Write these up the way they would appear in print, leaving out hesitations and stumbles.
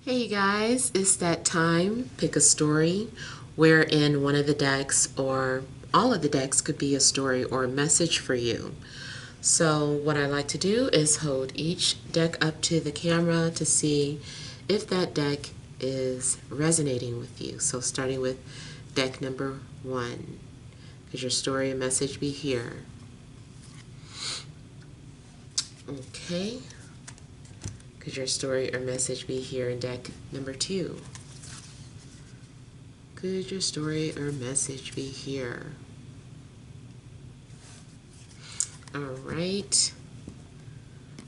Hey guys, it's that time. Pick a story wherein one of the decks or all of the decks could be a story or a message for you. So what I like to do is hold each deck up to the camera to see if that deck is resonating with you. So starting with deck number 1. Could your story or message be here? Okay. Could your story or message be here in deck number 2? Could your story or message be here? All right.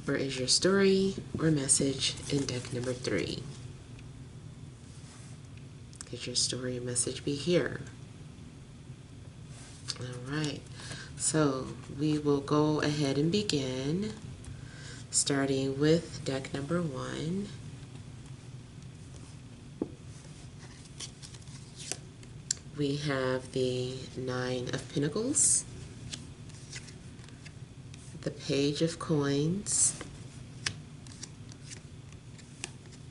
Where is your story or message in deck number 3? Could your story or message be here? All right. So we will go ahead and begin, starting with deck number 1. We have the 9 of Pentacles, the Page of Coins,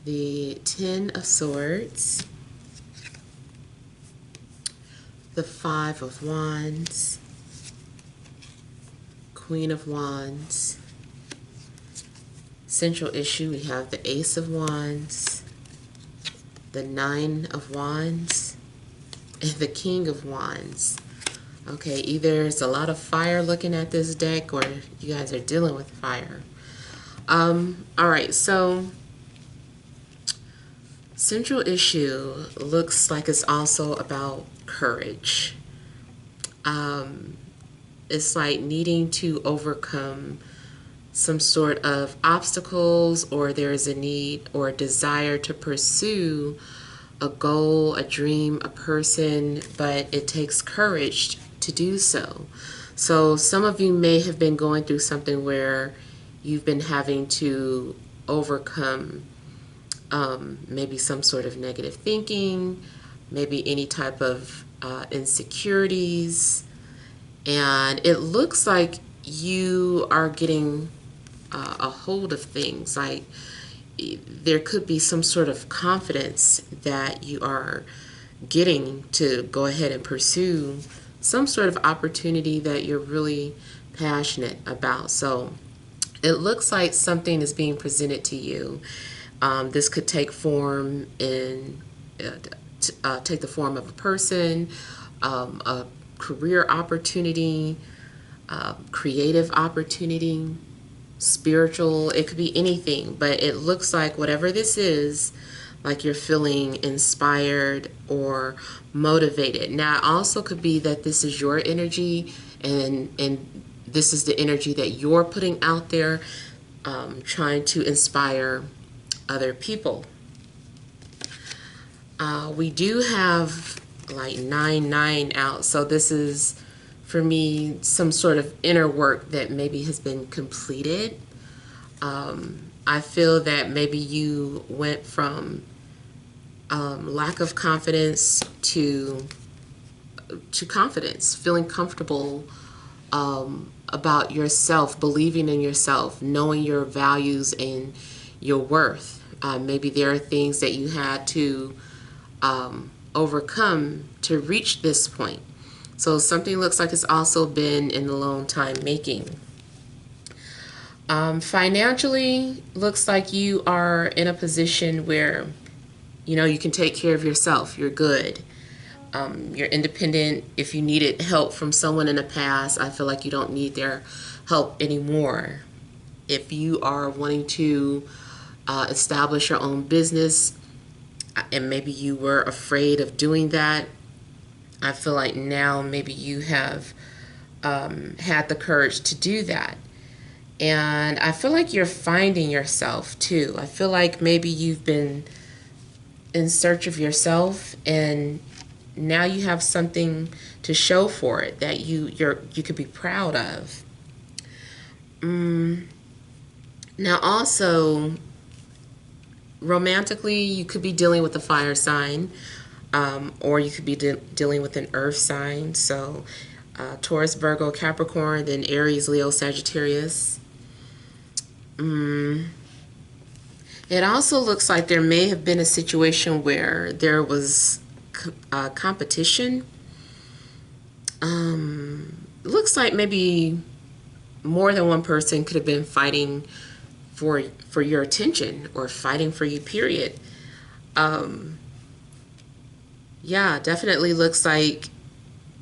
the 10 of Swords, the 5 of Wands, Queen of Wands. Central issue, we have the Ace of Wands, the 9 of Wands, and the King of Wands. Okay, either it's a lot of fire looking at this deck or you guys are dealing with fire. Alright, so central issue looks like it's also about courage. It's like needing to overcome some sort of obstacles, or there's a need or a desire to pursue a goal, a dream, a person, but it takes courage to do so. So some of you may have been going through something where you've been having to overcome maybe some sort of negative thinking, maybe any type of insecurities, and it looks like you are getting a hold of things. Like there could be some sort of confidence that you are getting to go ahead and pursue some sort of opportunity that you're really passionate about. So it looks like something is being presented to you. This could take form in take the form of a person, a career opportunity, creative opportunity, spiritual. It could be anything, but it looks like whatever this is, like you're feeling inspired or motivated. Now it also could be that this is your energy and this is the energy that you're putting out there, trying to inspire other people. We do have like 9-9 out, so this is for me some sort of inner work that maybe has been completed. I feel that maybe you went from lack of confidence to confidence, feeling comfortable about yourself, believing in yourself, knowing your values and your worth. Maybe there are things that you had to overcome to reach this point. So something looks like it's also been in a long time making. Financially, looks like you are in a position where you can take care of yourself. You're good. You're independent. If you needed help from someone in the past, I feel like you don't need their help anymore. If you are wanting to establish your own business, and maybe you were afraid of doing that, I feel like now maybe you have had the courage to do that. And I feel like you're finding yourself too. I feel like maybe you've been in search of yourself and now you have something to show for it that you could be proud of. Now also, romantically, you could be dealing with a fire sign, or you could be dealing with an earth sign. So Taurus, Virgo, Capricorn, then Aries, Leo, Sagittarius. It also looks like there may have been a situation where there was competition. Looks like maybe more than one person could have been fighting for your attention or fighting for you, period. Yeah, definitely looks like,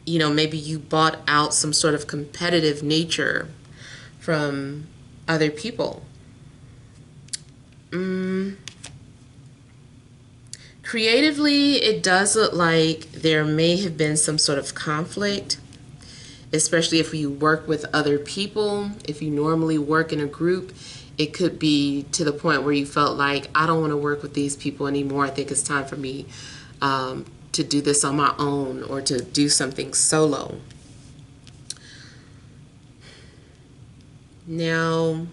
maybe you bought out some sort of competitive nature from other people. Creatively, it does look like there may have been some sort of conflict, especially if you work with other people. If you normally work in a group, it could be to the point where you felt like, I don't want to work with these people anymore. I think it's time for me to do this on my own or to do something solo. Now,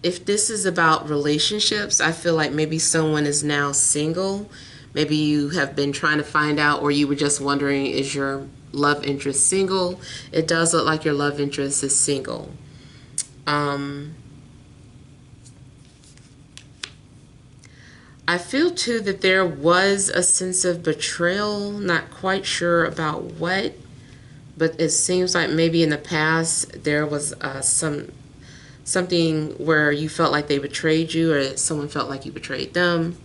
if this is about relationships, I feel like maybe someone is now single. Maybe you have been trying to find out, or you were just wondering, is your love interest single? It does look like your love interest is single. I feel too that there was a sense of betrayal, not quite sure about what, but it seems like maybe in the past there was something where you felt like they betrayed you, or someone felt like you betrayed them.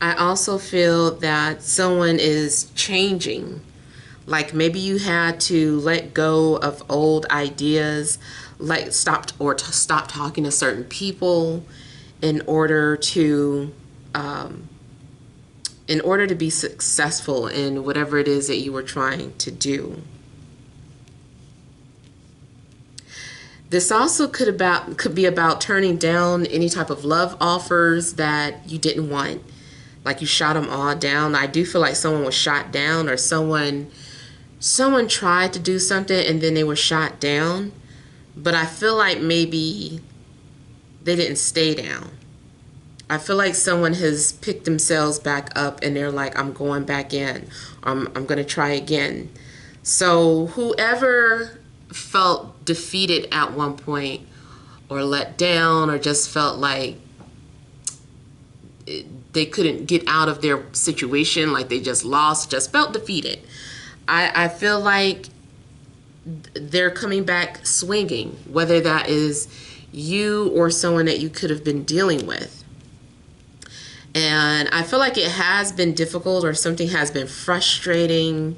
I also feel that someone is changing. Like maybe you had to let go of old ideas, like stop talking to certain people in order to be successful in whatever it is that you were trying to do. This also could be about turning down any type of love offers that you didn't want. Like you shot them all down. I do feel like someone was shot down, or someone tried to do something and then they were shot down. But I feel like maybe they didn't stay down. I feel like someone has picked themselves back up and they're like, I'm going back in. I'm going to try again. So whoever felt defeated at one point or let down or just felt like they couldn't get out of their situation, like they just lost, just felt defeated, I feel like they're coming back swinging, whether that is you or someone that you could have been dealing with. And I feel like it has been difficult, or something has been frustrating,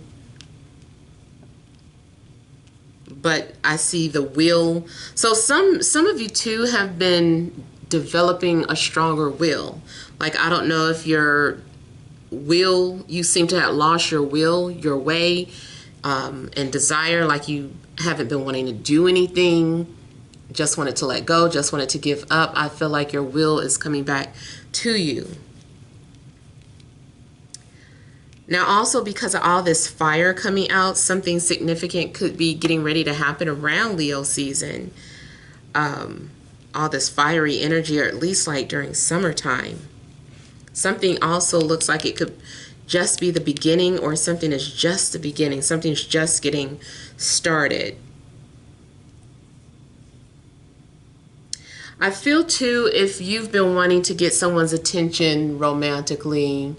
but I see the will. So some of you too have been developing a stronger will. Like, I don't know if your will, you seem to have lost your will, your way, and desire, like you haven't been wanting to do anything, just wanted to let go, just wanted to give up. I feel like your will is coming back to you. Now, also because of all this fire coming out, something significant could be getting ready to happen around Leo season. All this fiery energy, or at least like during summertime. Something also looks like it could just be the beginning, or something is just the beginning. Something's just getting started. I feel too, if you've been wanting to get someone's attention romantically,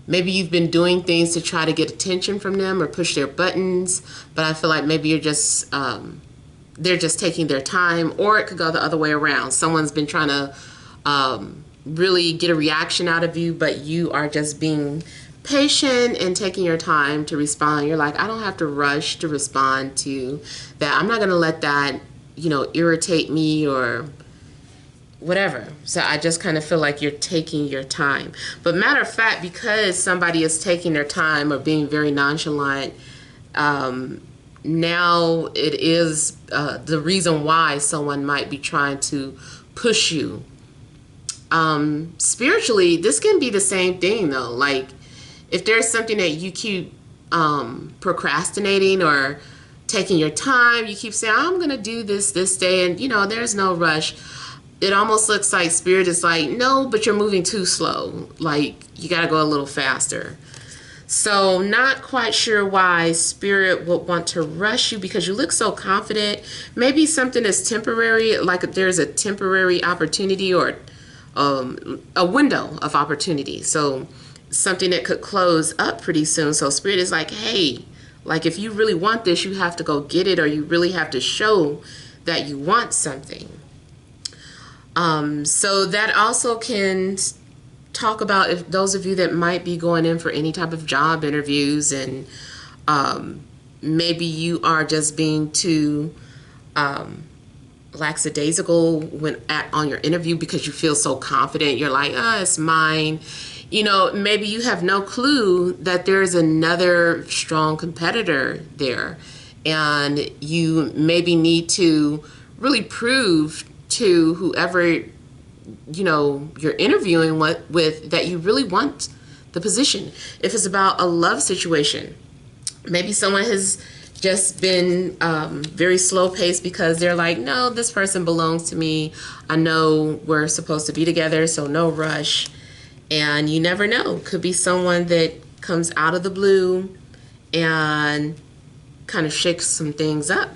maybe you've been doing things to try to get attention from them or push their buttons, but I feel like maybe you're just, they're just taking their time, or it could go the other way around. Someone's been trying to really get a reaction out of you, but you are just being patient and taking your time to respond. You're like, I don't have to rush to respond to that. I'm not going to let that, irritate me or whatever. So I just kind of feel like you're taking your time. But matter of fact, because somebody is taking their time or being very nonchalant, now it is the reason why someone might be trying to push you. Spiritually, this can be the same thing though. Like, if there's something that you keep procrastinating or taking your time, you keep saying, I'm going to do this day, and there's no rush. It almost looks like Spirit is like, no, but you're moving too slow. Like, you got to go a little faster. So not quite sure why Spirit would want to rush you, because you look so confident. Maybe something is temporary, like there's a temporary opportunity or a window of opportunity. So something that could close up pretty soon. So Spirit is like, hey, like if you really want this, you have to go get it, or you really have to show that you want something. So that also can talk about if those of you that might be going in for any type of job interviews, and maybe you are just being too lackadaisical on your interview because you feel so confident. You're like, oh, it's mine. You know, maybe you have no clue that there's another strong competitor there, and you maybe need to really prove to whoever you're interviewing with that you really want the position. If it's about a love situation, maybe someone has just been very slow paced because they're like, no, this person belongs to me. I know we're supposed to be together, so no rush. And you never know. Could be someone that comes out of the blue and kind of shakes some things up.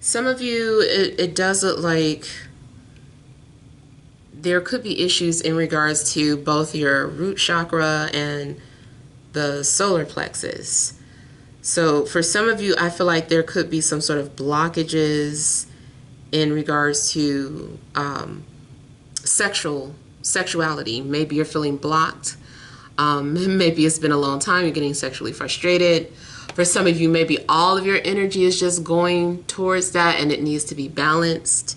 Some of you, it does look like there could be issues in regards to both your root chakra and the solar plexus. So for some of you, I feel like there could be some sort of blockages in regards to sexuality. Maybe you're feeling blocked. Maybe it's been a long time. You're getting sexually frustrated. For some of you, maybe all of your energy is just going towards that, and it needs to be balanced.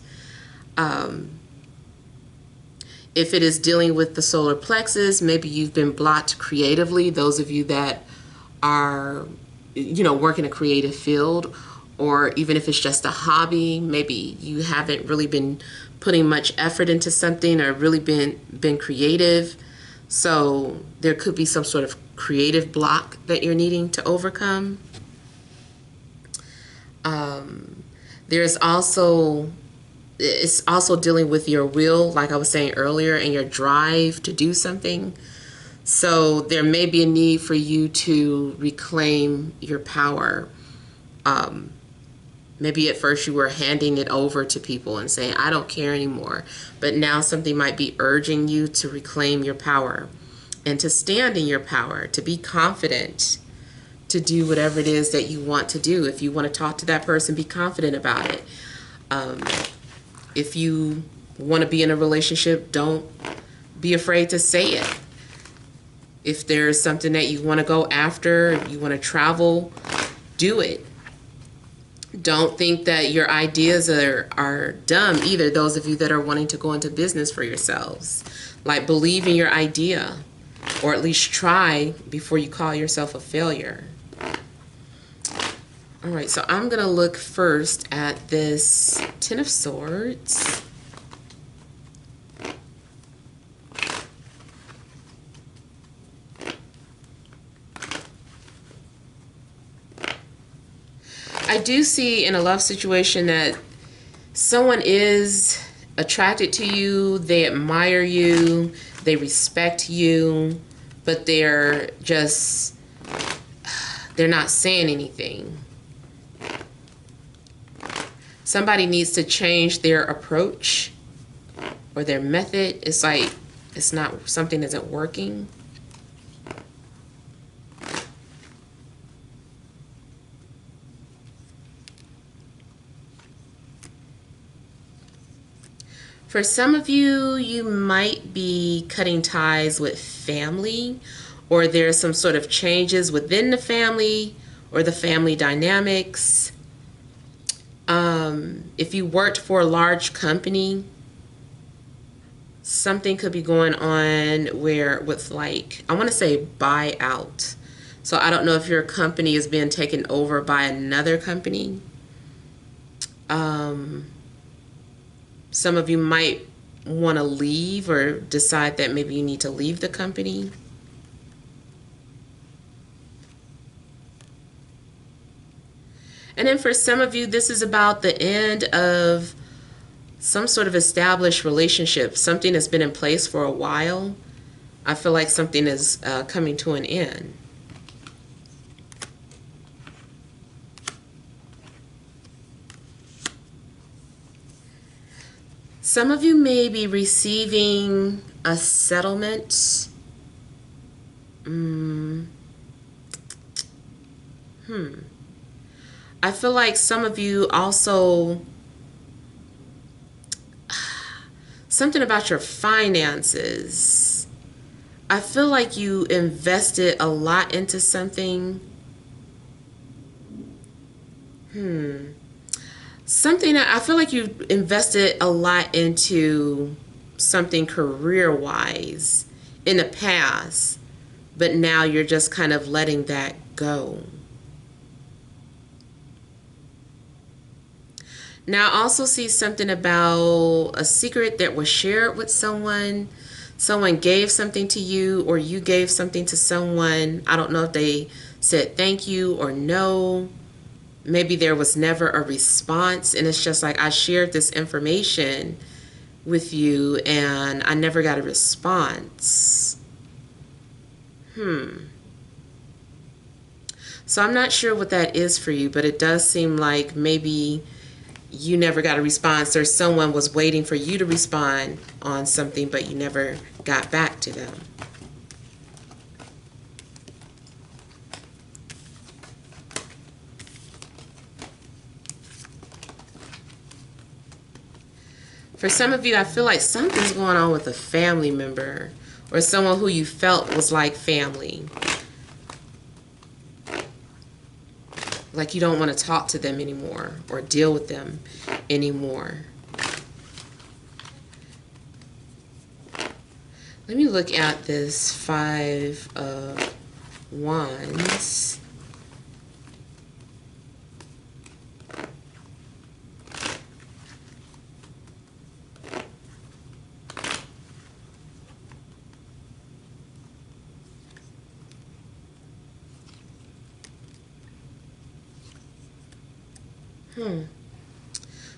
If it is dealing with the solar plexus, maybe you've been blocked creatively. Those of you that are, work in a creative field, or even if it's just a hobby, maybe you haven't really been putting much effort into something or really been creative. So there could be some sort of creative block that you're needing to overcome. It's also dealing with your will, like I was saying earlier, and your drive to do something. So there may be a need for you to reclaim your power. Maybe at first you were handing it over to people and saying, I don't care anymore. But now something might be urging you to reclaim your power and to stand in your power, to be confident, to do whatever it is that you want to do. If you want to talk to that person, be confident about it. If you want to be in a relationship, don't be afraid to say it. If there's something that you want to go after, you want to travel, do it. Don't think that your ideas are dumb either, those of you that are wanting to go into business for yourselves. Like, believe in your idea, or at least try before you call yourself a failure. All right, so I'm going to look first at this Ten of Swords. I do see in a love situation that someone is attracted to you, they admire you, they respect you, but they're not saying anything. Somebody needs to change their approach or their method. It's like something isn't working. For some of you, you might be cutting ties with family, or there's some sort of changes within the family or the family dynamics. If you worked for a large company, something could be going on with like, I want to say buyout. So I don't know if your company is being taken over by another company. Some of you might want to leave or decide that maybe you need to leave the company. And then for some of you, this is about the end of some sort of established relationship, something that's been in place for a while. I feel like something is coming to an end. Some of you may be receiving a settlement. I feel like some of you also, something about your finances. I feel like you invested a lot into something. Something that I feel like you invested a lot into something career-wise in the past, but now you're just kind of letting that go. Now I also see something about a secret that was shared with someone. Someone gave something to you, or you gave something to someone. I don't know if they said thank you or no. Maybe there was never a response, and it's just like, I shared this information with you and I never got a response. So I'm not sure what that is for you, but it does seem like maybe you never got a response, or someone was waiting for you to respond on something, but you never got back to them. For some of you, I feel like something's going on with a family member or someone who you felt was like family. Like you don't want to talk to them anymore or deal with them anymore. Let me look at this 5 of Wands.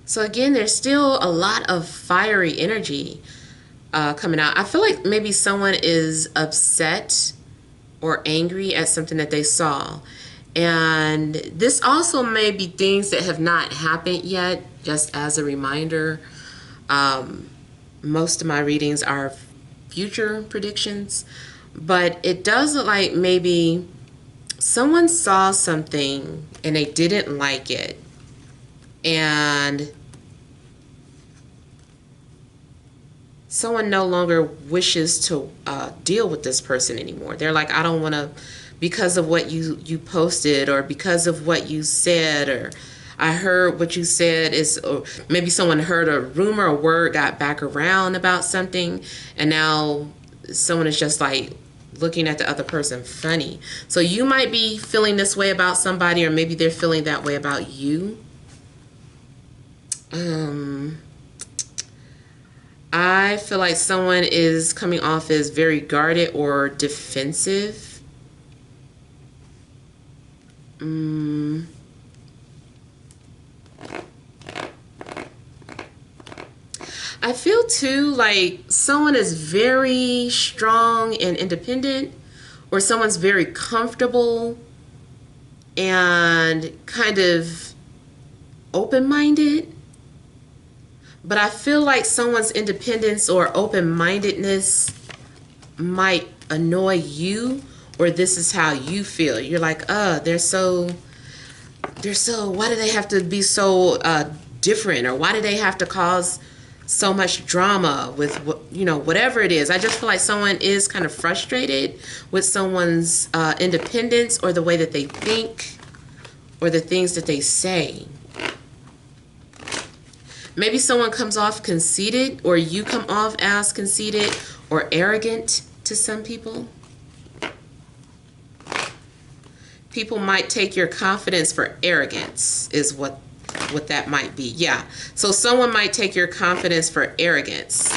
So again, there's still a lot of fiery energy coming out. I feel like maybe someone is upset or angry at something that they saw. And this also may be things that have not happened yet, just as a reminder. Most of my readings are future predictions, but it does look like maybe someone saw something and they didn't like it. And someone no longer wishes to deal with this person anymore. They're like, I don't want to, because of what you posted, or because of what you said, or I heard what you said is, or maybe someone heard a rumor, a word got back around about something, and now someone is just like looking at the other person funny. So you might be feeling this way about somebody, or maybe they're feeling that way about you. I feel like someone is coming off as very guarded or defensive. I feel too like someone is very strong and independent, or someone's very comfortable and kind of open-minded. But I feel like someone's independence or open-mindedness might annoy you, or this is how you feel. You're like, they're so, why do they have to be so different? Or why do they have to cause so much drama with, whatever it is? I just feel like someone is kind of frustrated with someone's independence, or the way that they think, or the things that they say. Maybe someone comes off conceited, or you come off as conceited or arrogant to some people. People might take your confidence for arrogance, is what that might be. Yeah. So someone might take your confidence for arrogance.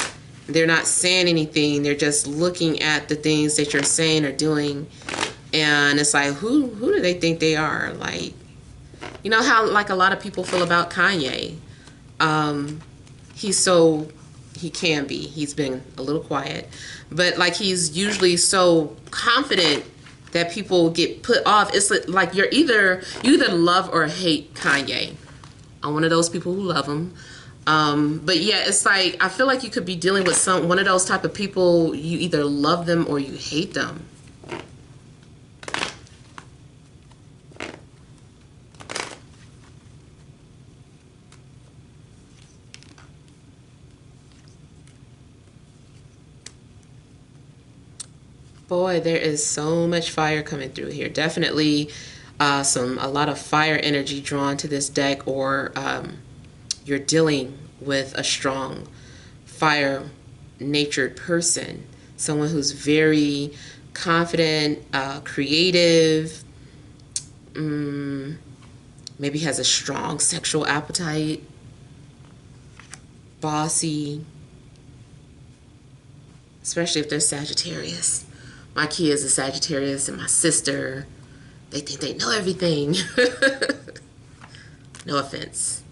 They're not saying anything. They're just looking at the things that you're saying or doing. And it's like, who do they think they are? Like, you know how like a lot of people feel about Kanye. he can be. He's been a little quiet, but like he's usually so confident that people get put off. It's like you either love or hate Kanye. I'm one of those people who love him. But yeah, it's like I feel like you could be dealing with one of those type of people. You either love them or you hate them. Boy, there is so much fire coming through here. Definitely a lot of fire energy drawn to this deck, or you're dealing with a strong fire natured person. Someone who's very confident, creative, maybe has a strong sexual appetite, bossy, especially if they're Sagittarius. My kid is a Sagittarius, and my sister, they think they know everything. No offense.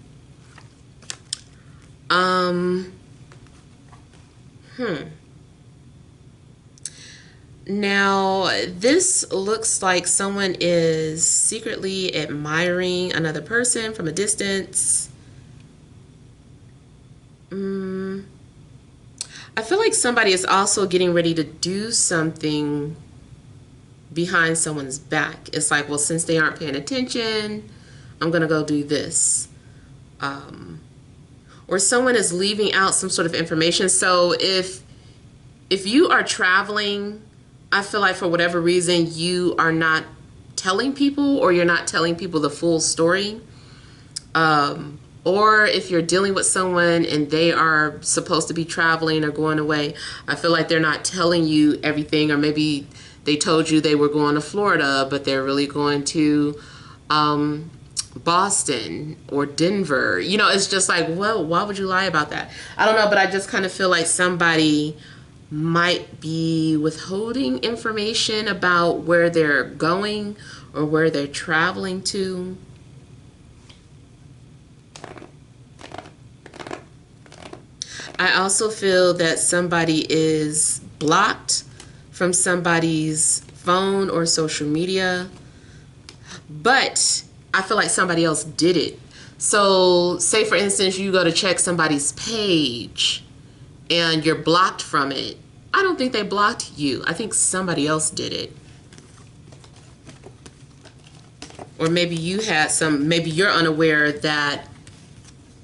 Now, this looks like someone is secretly admiring another person from a distance. I feel like somebody is also getting ready to do something behind someone's back. It's like, well, since they aren't paying attention, I'm going to go do this. Or someone is leaving out some sort of information. So if you are traveling, I feel like for whatever reason, you are not telling people, or you're not telling people the full story. Or if you're dealing with someone and they are supposed to be traveling or going away, I feel like they're not telling you everything, or maybe they told you they were going to Florida, but they're really going to Boston or Denver. You know, it's just like, well, why would you lie about that? I don't know, but I just kind of feel like somebody might be withholding information about where they're going or where they're traveling to. I also feel that somebody is blocked from somebody's phone or social media, but I feel like somebody else did it. So say for instance, you go to check somebody's page and you're blocked from it. I don't think they blocked you. I think somebody else did it. Or maybe you had maybe you're unaware that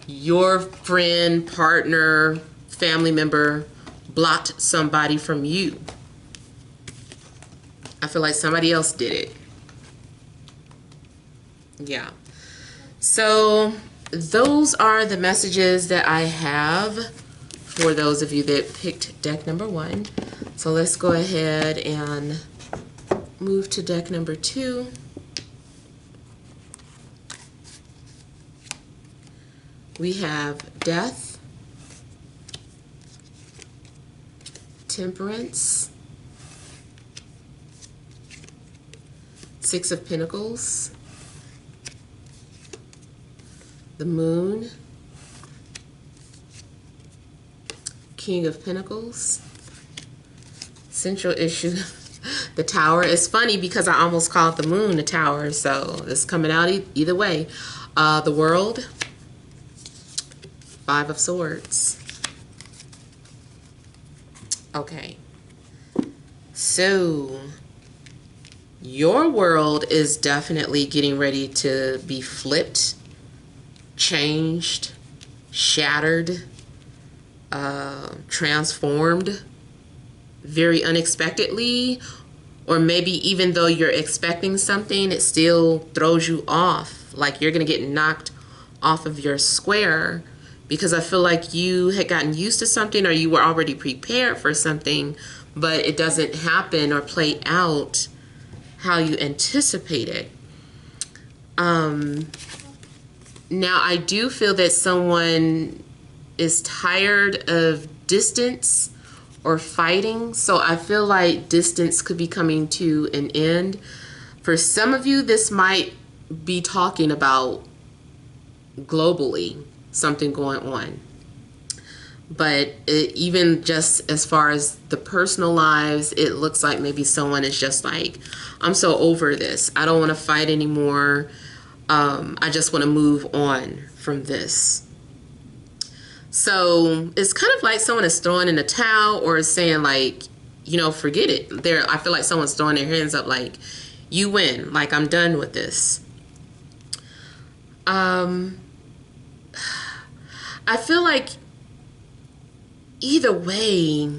your friend, partner, family member blocked somebody from you. I feel like somebody else did it. Yeah. So those are the messages that I have for those of you that picked deck number 1. So let's go ahead and move to deck number 2. We have Death, Temperance, Six of Pentacles, the Moon, King of Pentacles, Central Issue, the Tower. It's funny because I almost called the Moon the Tower, so it's coming out either way. The World, Five of Swords. Okay. So your world is definitely getting ready to be flipped, changed, shattered, transformed very unexpectedly, or maybe even though you're expecting something, it still throws you off. Like you're going to get knocked off of your square, because I feel like you had gotten used to something, or you were already prepared for something, but it doesn't happen or play out how you anticipated. Now, I do feel that someone is tired of distance or fighting. So I feel like distance could be coming to an end. For some of you, this might be talking about globally something going on. But even just as far as the personal lives, it looks like maybe someone is just like, I'm so over this. I don't want to fight anymore. I just want to move on from this. So it's kind of like someone is throwing in the towel or is saying like, forget it. I feel like someone's throwing their hands up like, you win. Like, I'm done with this. I feel like either way,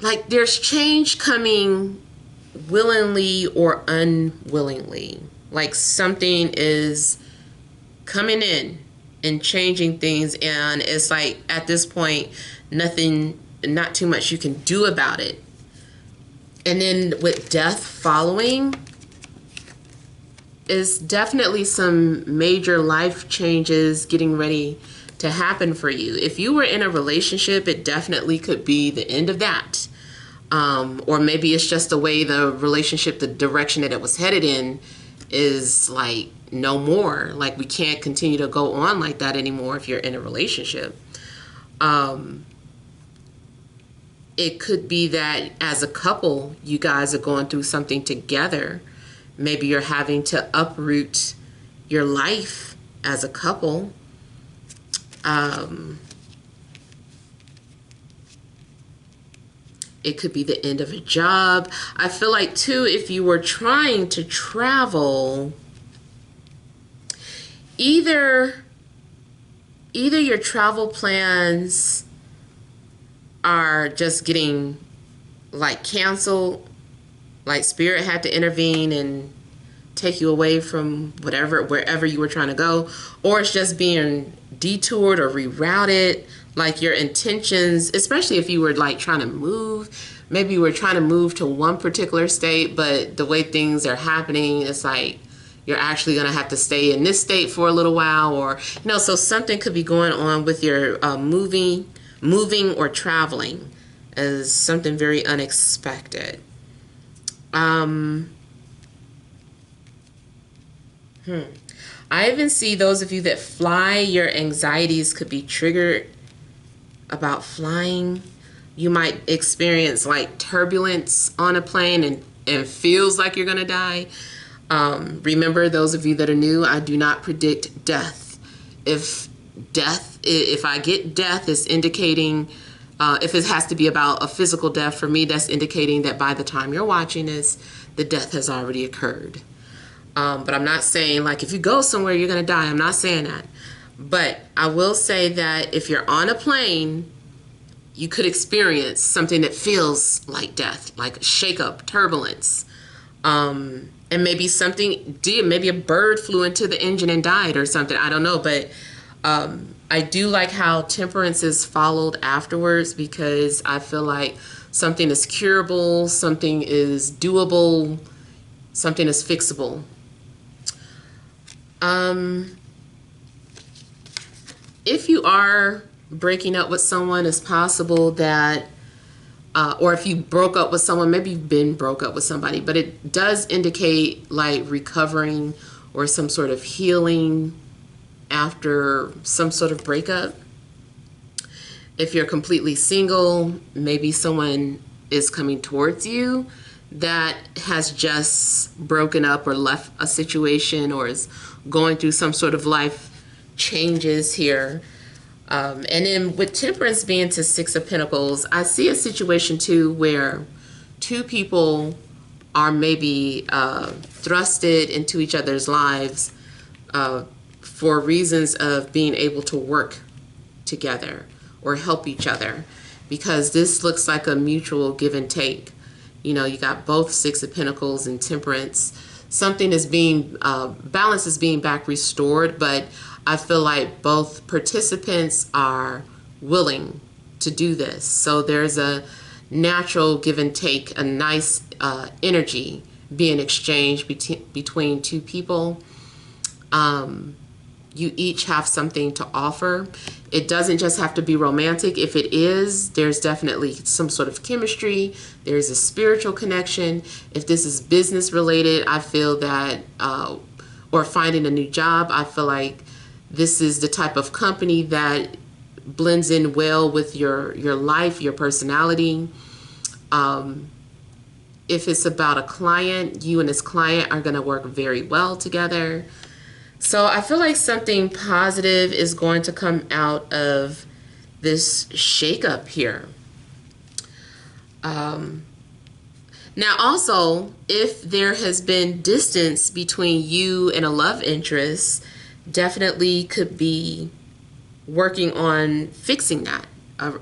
like there's change coming willingly or unwillingly. Like something is coming in and changing things, and it's like at this point, not too much you can do about it. And then with death following is definitely some major life changes getting ready to happen for you. If you were in a relationship, it definitely could be the end of that. Or maybe it's just the way the relationship, the direction that it was headed in is like no more. Like we can't continue to go on like that anymore if you're in a relationship. It could be that as a couple, you guys are going through something together. Maybe you're having to uproot your life as a couple. It could be the end of a job. I feel like too, if you were trying to travel, either your travel plans are just getting like canceled, like spirit had to intervene and take you away from wherever you were trying to go, or it's just being detoured or rerouted. Like your intentions, especially if you were like trying to move, maybe you were trying to move to one particular state, but the way things are happening, it's like you're actually going to have to stay in this state for a little while, or so something could be going on with your moving or traveling as something very unexpected. I even see those of you that fly, your anxieties could be triggered about flying. You might experience like turbulence on a plane and feels like you're gonna die. Remember, those of you that are new, I do not predict death. If I get death, it's indicating, if it has to be about a physical death, for me, that's indicating that by the time you're watching this, the death has already occurred. But I'm not saying like if you go somewhere, you're gonna die. I'm not saying that. But I will say that if you're on a plane, you could experience something that feels like death, like shake-up, turbulence. And maybe maybe a bird flew into the engine and died or something. I don't know. But I do like how temperance is followed afterwards, because I feel like something is curable, something is doable, something is fixable. If you are breaking up with someone, it's possible that, or if you broke up with someone, maybe you've been broke up with somebody, but it does indicate like recovering or some sort of healing after some sort of breakup. If you're completely single, maybe someone is coming towards you that has just broken up or left a situation or is going through some sort of life changes here. And then with temperance being to Six of Pentacles, I see a situation too where two people are maybe thrusted into each other's lives for reasons of being able to work together or help each other, because this looks like a mutual give and take. You got both Six of Pentacles and temperance. Something is being, balance is being back restored, but I feel like both participants are willing to do this. So there's a natural give and take, a nice energy being exchanged between two people. You each have something to offer. It doesn't just have to be romantic. If it is, there's definitely some sort of chemistry. There's a spiritual connection. If this is business related, I feel that, or finding a new job, I feel like this is the type of company that blends in well with your life, your personality. If it's about a client, you and this client are going to work very well together. So I feel like something positive is going to come out of this shakeup here. Now also, if there has been distance between you and a love interest, definitely could be working on fixing that,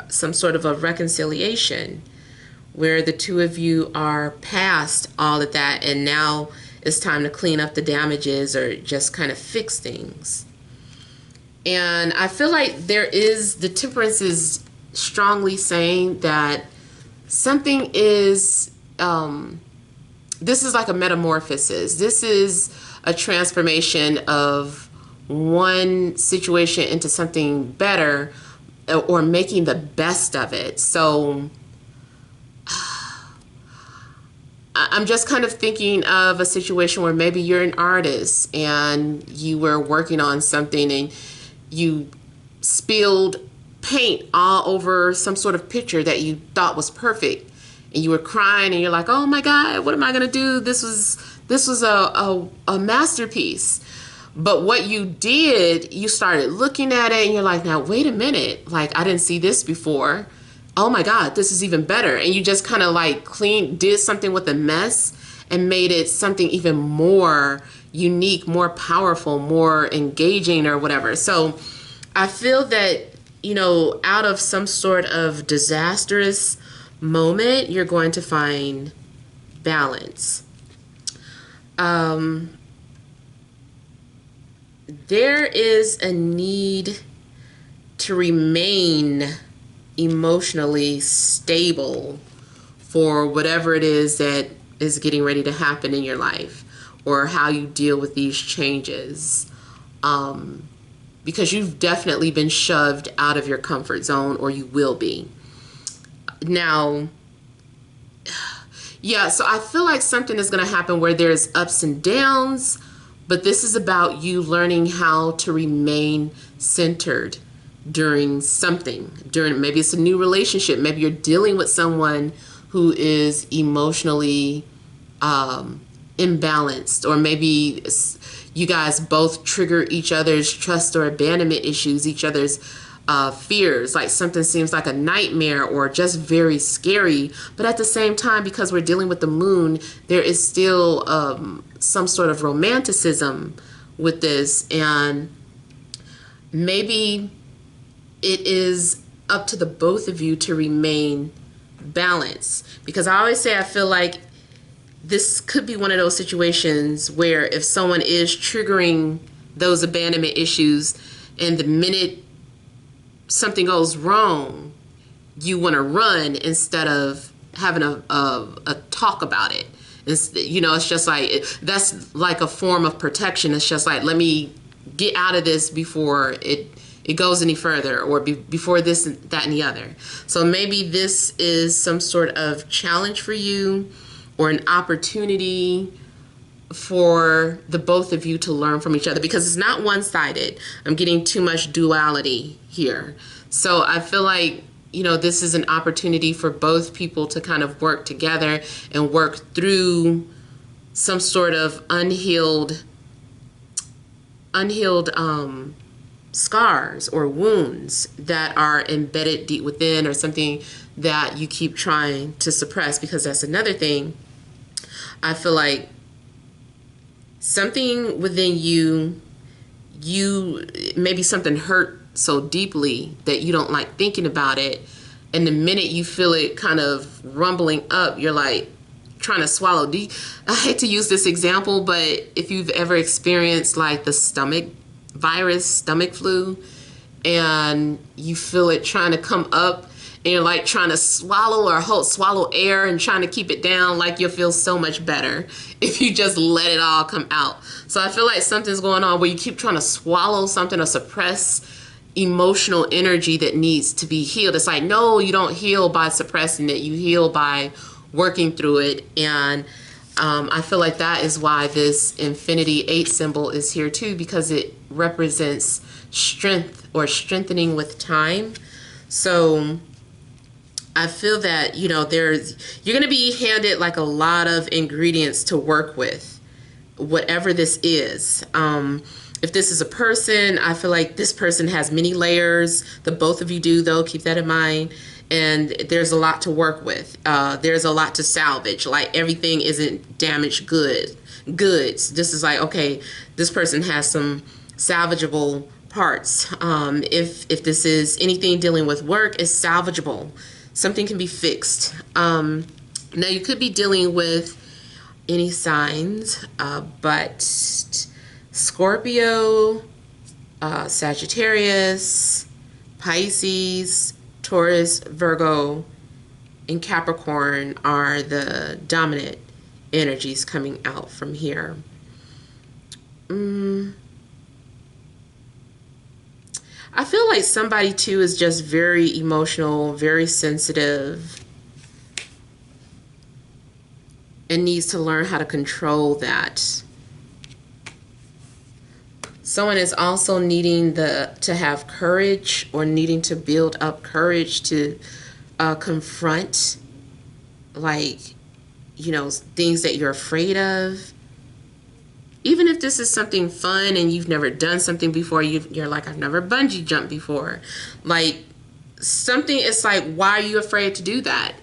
some sort of a reconciliation where the two of you are past all of that and now it's time to clean up the damages or just kind of fix things. And I feel like the temperance is strongly saying that something is, this is like a metamorphosis. This is a transformation of one situation into something better, or making the best of it. So I'm just kind of thinking of a situation where maybe you're an artist and you were working on something and you spilled paint all over some sort of picture that you thought was perfect, and you were crying and you're like, oh my God, what am I gonna do? This was a masterpiece. But what you did, you started looking at it and you're like, now wait a minute, like I didn't see this before. Oh my God, this is even better. And you just kind of like did something with the mess and made it something even more unique, more powerful, more engaging or whatever. So I feel that, out of some sort of disastrous moment, you're going to find balance. There is a need to remain emotionally stable for whatever it is that is getting ready to happen in your life, or how you deal with these changes, because you've definitely been shoved out of your comfort zone, or you will be. Now, yeah, so I feel like something is going to happen where there's ups and downs, but this is about you learning how to remain centered during something. Maybe it's a new relationship. Maybe you're dealing with someone who is emotionally imbalanced, or maybe you guys both trigger each other's trust or abandonment issues, each other's fears, like something seems like a nightmare or just very scary. But at the same time, because we're dealing with the moon, there is still some sort of romanticism with this, and maybe it is up to the both of you to remain balanced. Because I always say I feel like this could be one of those situations where if someone is triggering those abandonment issues, and the minute something goes wrong, you want to run instead of having a talk about it. It's just like, that's like a form of protection. It's just like, let me get out of this before it goes any further, or before this, that, and the other. So maybe this is some sort of challenge for you, or an opportunity for the both of you to learn from each other, because it's not one-sided. I'm getting too much duality here. So I feel like, this is an opportunity for both people to kind of work together and work through some sort of unhealed scars or wounds that are embedded deep within, or something that you keep trying to suppress. Because that's another thing. I feel like something within you maybe something hurt so deeply that you don't like thinking about it, and the minute you feel it kind of rumbling up, you're like trying to swallow. I hate to use this example, but if you've ever experienced like the stomach virus, stomach flu, and you feel it trying to come up, and you're like trying to swallow air and trying to keep it down, like you'll feel so much better if you just let it all come out. So I feel like something's going on where you keep trying to swallow something or suppress emotional energy that needs to be healed. It's like, no, you don't heal by suppressing it. You heal by working through it. And I feel like that is why this infinity 8 symbol is here too, because it represents strength or strengthening with time. So I feel that, you know, you're going to be handed like a lot of ingredients to work with, whatever this is. If this is a person, I feel like this person has many layers. The both of you do, though. Keep that in mind. And there's a lot to work with. There's a lot to salvage. Like, everything isn't damaged goods. This is like, okay, this person has some salvageable parts. If this is anything dealing with work, it's salvageable. Something can be fixed. Now, you could be dealing with any signs, but Scorpio, Sagittarius, Pisces, Taurus, Virgo, and Capricorn are the dominant energies coming out from here. I feel like somebody too is just very emotional, very sensitive, and needs to learn how to control that. Someone is also needing to have courage, or needing to build up courage to confront, like, you know, things that you're afraid of. Even if this is something fun and you've never done something before, you're like, I've never bungee jumped before. Like, something, it's like, why are you afraid to do that?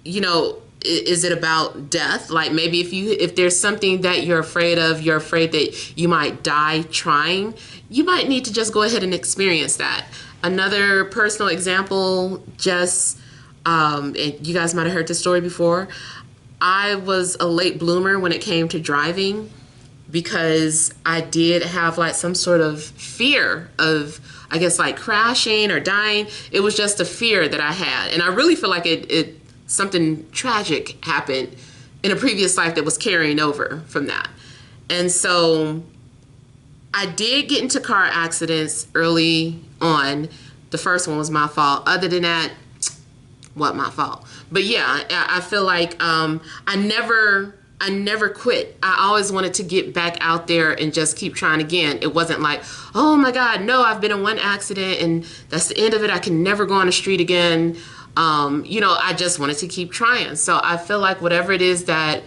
You know, is it about death? Like, maybe if there's something that you're afraid of, you're afraid that you might die trying, you might need to just go ahead and experience that. Another personal example, just, and you guys might have heard this story before. I was a late bloomer when it came to driving, because I did have like some sort of fear of, I guess, like crashing or dying. It was just a fear that I had. And I really feel like something tragic happened in a previous life that was carrying over from that. And so I did get into car accidents early on. The first one was my fault. Other than that, what, my fault. But yeah, I feel like I never quit. I always wanted to get back out there and just keep trying again. It wasn't like, oh my God, no, I've been in one accident and that's the end of it. I can never go on the street again. You know, I just wanted to keep trying. So I feel like whatever it is that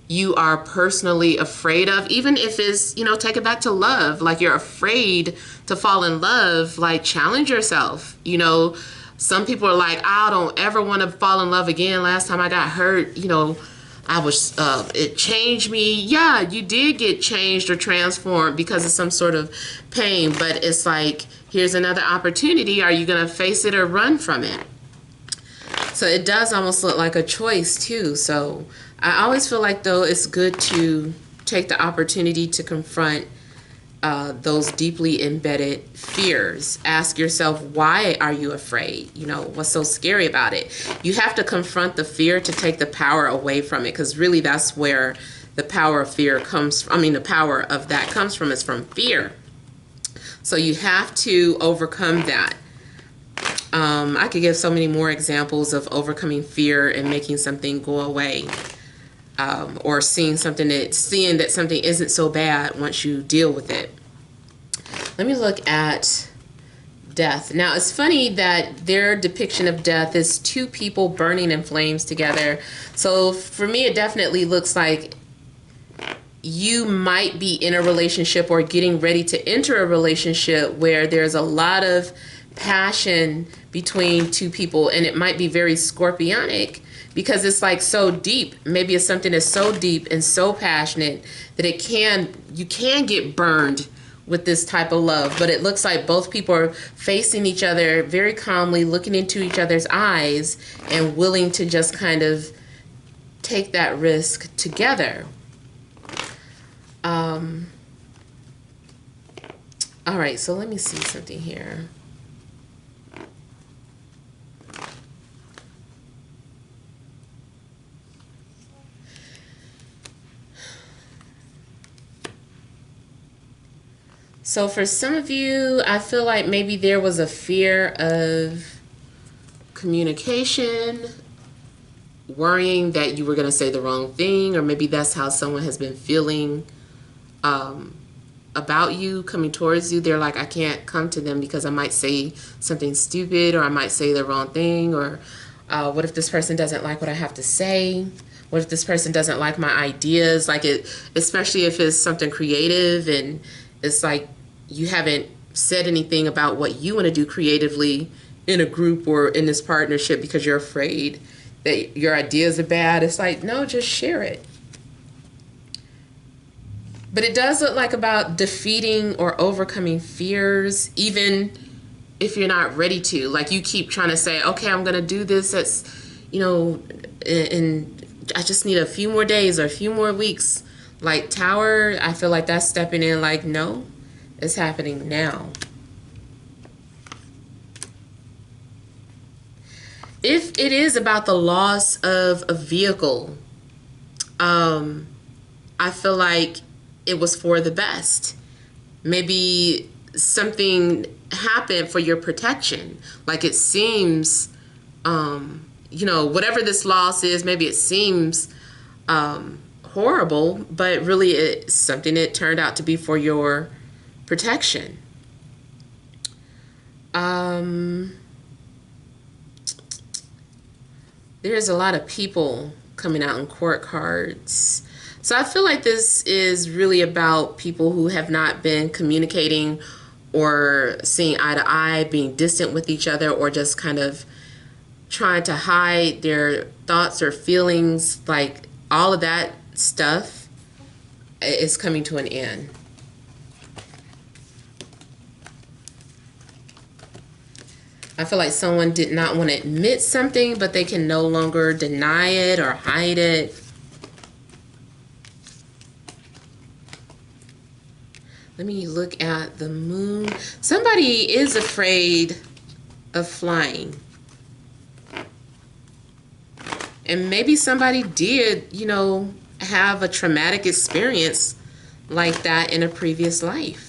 you are personally afraid of, even if it's, you know, take it back to love, like you're afraid to fall in love, like challenge yourself. You know, some people are like, I don't ever want to fall in love again. Last time I got hurt, you know, it changed me. Yeah, you did get changed or transformed because of some sort of pain, but it's like, here's another opportunity. Are you going to face it or run from it? So it does almost look like a choice too. So I always feel like, though, it's good to take the opportunity to confront those deeply embedded fears. Ask yourself, why are you afraid? You know, what's so scary about it? You have to confront the fear to take the power away from it, because really that's where the power of fear comes from. I mean, the power of that comes from, is from fear. So you have to overcome that. I could give so many more examples of overcoming fear and making something go away, or seeing that something isn't so bad once you deal with it. Let me look at death. Now, it's funny that their depiction of death is two people burning in flames together. So for me, it definitely looks like you might be in a relationship or getting ready to enter a relationship where there's a lot of passion between two people, and it might be very scorpionic because it's like so deep. Maybe it's something that's so deep and so passionate that you can get burned with this type of love. But it looks like both people are facing each other very calmly, looking into each other's eyes, and willing to just kind of take that risk together. All right, so let me see something here. So for some of you, I feel like maybe there was a fear of communication worrying that you were going to say the wrong thing, or maybe that's how someone has been feeling about you coming towards you. They're like, I can't come to them because I might say something stupid, or I might say the wrong thing, or what if this person doesn't like what I have to say? What if this person doesn't like my ideas? Like it, especially if it's something creative and it's like you haven't said anything about what you want to do creatively in a group or in this partnership because you're afraid that your ideas are bad. It's like, no, just share it. But it does look like about defeating or overcoming fears, even if you're not ready to. Like you keep trying to say, okay, I'm going to do this. That's, and I just need a few more days or a few more weeks. Like Tower, I feel like that's stepping in like, no, it's happening now. If it is about the loss of a vehicle, I feel like it was for the best. Maybe something happened for your protection. Like it seems, whatever this loss is, maybe it seems horrible, but really it's something that turned out to be for your protection. There's a lot of people coming out in court cards. So I feel like this is really about people who have not been communicating or seeing eye to eye, being distant with each other, or just kind of trying to hide their thoughts or feelings. Like all of that stuff is coming to an end. I feel like someone did not want to admit something, but they can no longer deny it or hide it. Let me look at the moon. Somebody is afraid of flying. And maybe somebody did, have a traumatic experience like that in a previous life.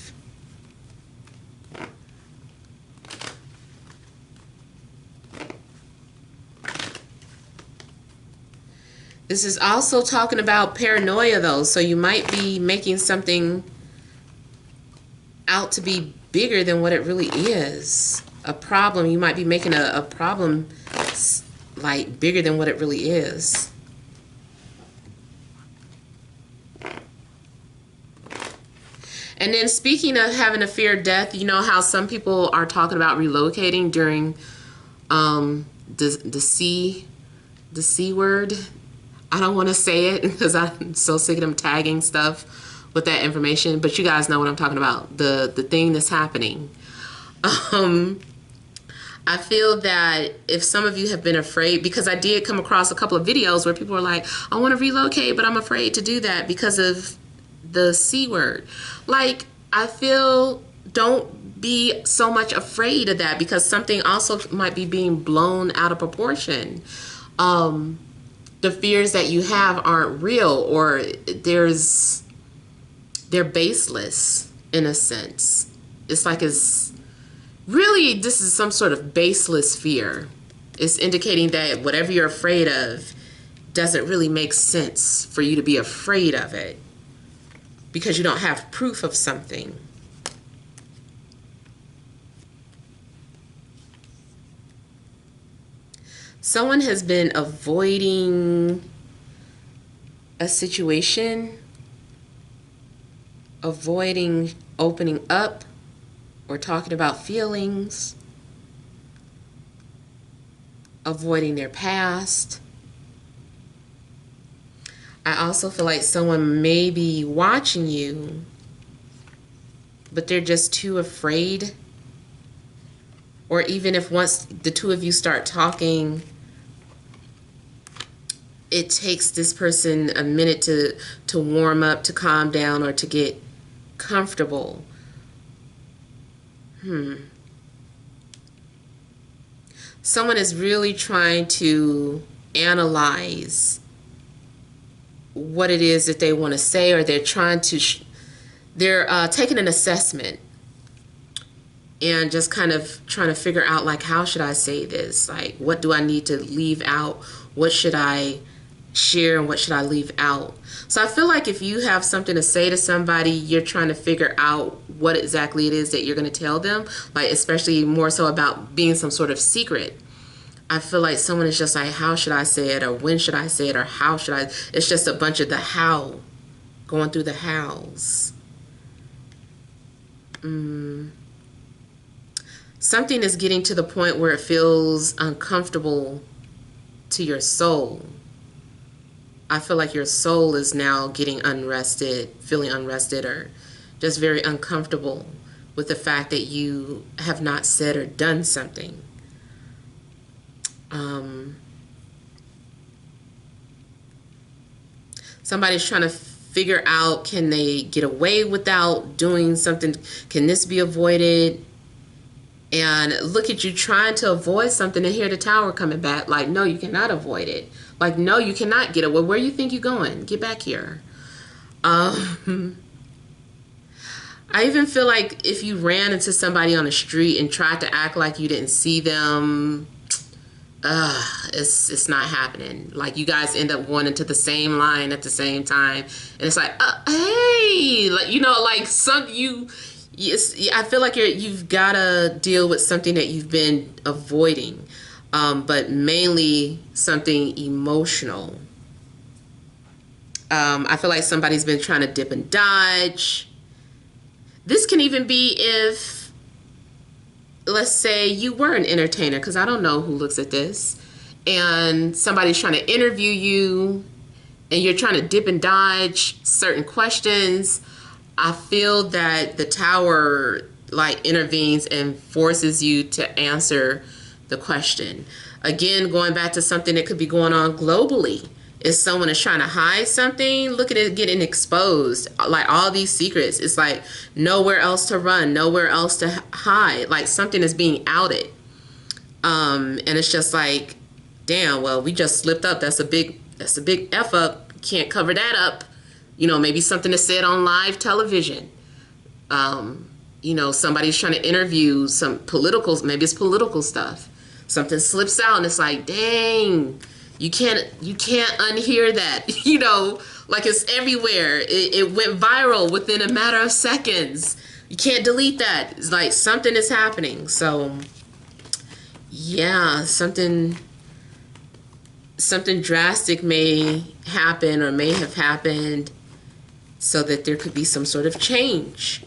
This is also talking about paranoia, though. So you might be making something out to be bigger than what it really is. A problem. You might be making a problem like bigger than what it really is. And then speaking of having a fear of death, you know how some people are talking about relocating during the C word. I don't want to say it because I'm so sick of them tagging stuff with that information, but you guys know what I'm talking about, the thing that's happening. I feel that if some of you have been afraid, because I did come across a couple of videos where people were like, I want to relocate, but I'm afraid to do that because of the C word. Like, I feel, don't be so much afraid of that, because something also might be being blown out of proportion. The fears that you have aren't real, or they're baseless in a sense. It's like this is some sort of baseless fear. It's indicating that whatever you're afraid of doesn't really make sense for you to be afraid of it, because you don't have proof of something. Someone has been avoiding a situation, avoiding opening up or talking about feelings, avoiding their past. I also feel like someone may be watching you, but they're just too afraid. Or even if once the two of you start talking, it takes this person a minute to warm up, to calm down, or to get comfortable. Someone is really trying to analyze what it is that they want to say, or they're trying to, they're taking an assessment and just kind of trying to figure out, like, how should I say this? Like, what do I need to leave out? what should I share and what should I leave out. So I feel like if you have something to say to somebody, you're trying to figure out what exactly it is that you're going to tell them, like especially more so about being some sort of secret. I feel like someone is just like, how should I say it, or when should I say it, or how should I? It's just a bunch of the how, going through the hows. Something is getting to the point where it feels uncomfortable to your soul. I feel like your soul is now getting unrested, feeling unrested, or just very uncomfortable with the fact that you have not said or done something. Somebody's trying to figure out, can they get away without doing something? Can this be avoided? And look at you trying to avoid something and hear the tower coming back. Like, no, you cannot avoid it. Like, no, you cannot get away. Where do you think you're going? Get back here. I even feel like if you ran into somebody on the street and tried to act like you didn't see them, it's not happening. Like, you guys end up going into the same line at the same time, and it's like, hey, like, you know, like I feel like you've got to deal with something that you've been avoiding, but mainly something emotional. I feel like somebody's been trying to dip and dodge. This can even be if, let's say you were an entertainer, because I don't know who looks at this, and somebody's trying to interview you and you're trying to dip and dodge certain questions. I feel that the tower like intervenes and forces you to answer the question. Again, going back to something that could be going on globally. If someone is trying to hide something, look at it getting exposed. Like all these secrets, it's like nowhere else to run, nowhere else to hide. Like something is being outed. And it's just like, damn, well, we just slipped up. That's a big F up. Can't cover that up. You know, maybe something is said on live television. You know, somebody's trying to interview some political, maybe it's political stuff. Something slips out and it's like, dang, you can't unhear that. You know, like it's everywhere. It went viral within a matter of seconds. You can't delete that. It's like something is happening. So yeah, something drastic may happen or may have happened so that there could be some sort of change.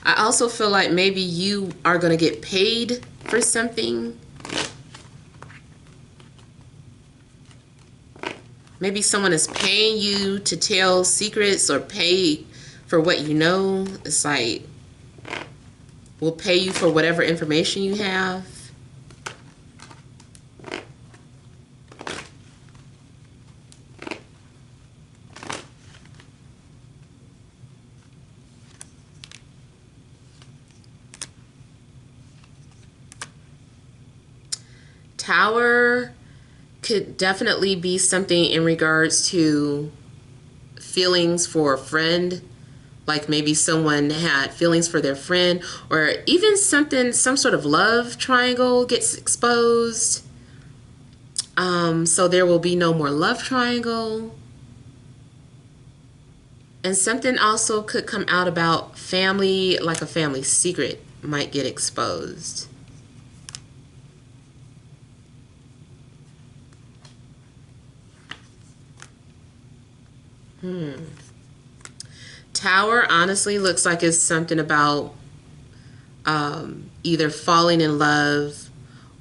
I also feel like maybe you are going to get paid for something. Maybe someone is paying you to tell secrets or pay for what you know. It's like, we'll pay you for whatever information you have. Tower could definitely be something in regards to feelings for a friend. Like maybe someone had feelings for their friend, or even some sort of love triangle gets exposed. So there will be no more love triangle. And something also could come out about family, like a family secret might get exposed. Tower honestly looks like it's something about either falling in love